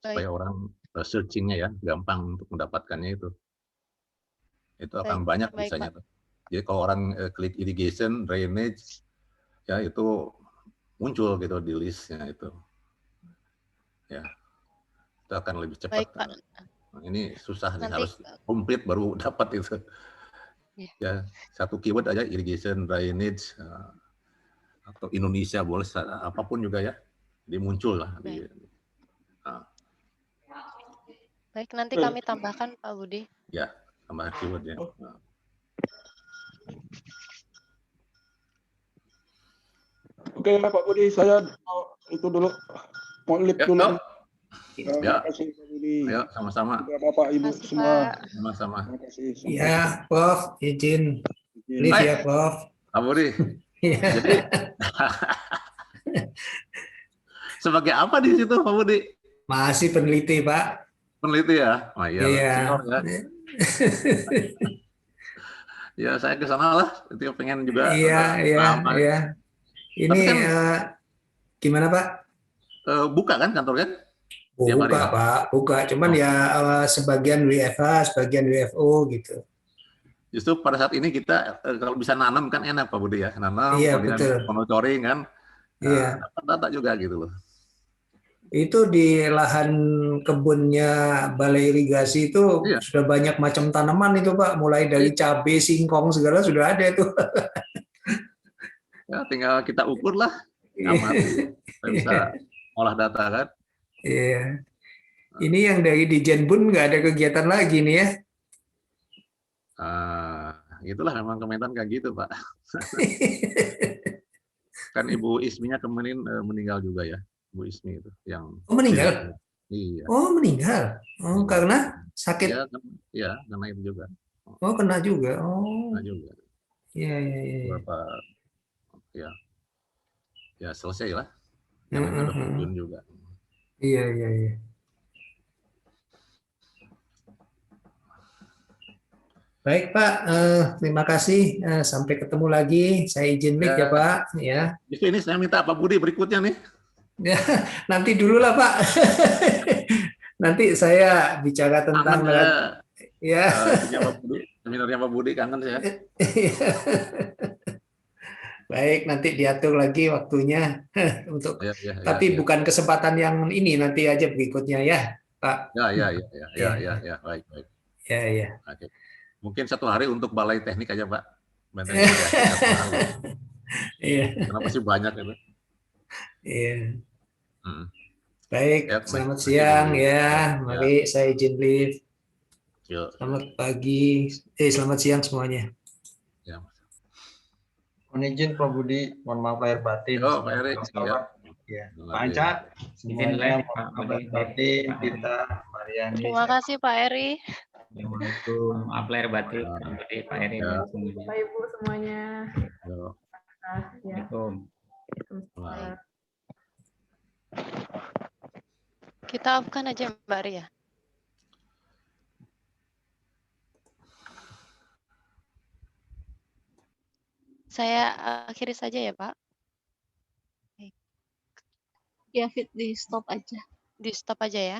Supaya orang searching-nya ya gampang untuk mendapatkannya itu. Itu akan banyak bisanya tuh. Jadi kalau orang klik irrigation, drainage, ya itu muncul gitu di listnya itu. Ya, itu akan lebih cepat. Baik, Pak. Ini susah nih, Nanti, harus komplit baru dapat itu. Ya, satu keyword aja irrigation, drainage, atau Indonesia boleh apapun juga ya, dimuncul lah. Baik, nanti kami tambahkan Pak Budi. Ya, tambah keyword ya. Oke Pak Budi, saya itu dulu mau lip dulu. Ya, Terima kasih Pak Budi. ayo sama-sama. Bapak Ibu semua. Sama-sama. Terima kasih. Ya, Prof, izin live ya, Prof. Pak Budi. Jadi sebagai apa di situ Pak Budi? Masih peneliti, Pak. Peneliti ya? Oh iya. Iya. Ya. Ya saya ke sana lah. Itu pengen juga. Iya. Ini kan, gimana Pak? Buka kan kantornya? Buka Pak, buka. Cuman ya sebagian WFH, sebagian WFO gitu. Justru pada saat ini kita kalau bisa nanam kan enak Pak Budi ya. Nanam, iya, kemudian monitoring kan. Iya. Dapat data juga gitu loh. Itu di lahan kebunnya Balai Irigasi itu sudah banyak macam tanaman itu Pak. Mulai dari cabai, singkong segala sudah ada itu. Ya, tinggal kita ukur lah. Amati. Kita bisa olah data kan. Iya. Ini yang dari Dijenbun nggak ada kegiatan lagi nih ya. Itulah memang Kementan kayak gitu Pak. Kan Ibu Isminya kemarin meninggal juga ya. Bu Ismi itu yang meninggal. Iya. Oh, meninggal. Oh, karena sakit. Iya, karena itu juga. Oh, kena juga. Oh. Kena juga. Iya. Beberapa ya selesai lah. Yang ada pensiun juga. Iya. Baik Pak, terima kasih. Sampai ketemu lagi. Saya izin mic ya Pak. Ya. Justru ini saya minta Pak Budi berikutnya nih. Ya, nanti dulu lah Pak. Nanti saya bicara tentang seminarnya Pak Budi kangen saya. Baik, nanti diatur lagi waktunya untuk, Ya, ya, ya, tapi ya. bukan kesempatan yang ini, nanti aja berikutnya ya, Pak. Ya, baik, baik. Ya. Oke. Mungkin 1 hari untuk balai teknik aja, Pak. Manajemen ya, 1 hari. Iya. Karena pasti banyak itu. Iya. Hmm. Baik, Ya, selamat masih siang dulu. ya. Mari saya izin leave. Yuk. Selamat pagi, selamat siang semuanya. Ya. Mohon izin Pak Budi, mohon maaf lahir batin. Oh, Pak Erik. Ya. Pak Anca, semuanya mohon maaf lahir batin. Kita, Mariani. Terima kasih Pak Eri. Assalamualaikum. Maaf lahir batin, Pak Eri dan semuanya. Bapak Ibu semuanya. Ya. Assalamualaikum. Kita afkan aja Mbak Ria. Saya akhiri saja ya Pak. Ya, Fit, di stop aja. Di stop aja ya.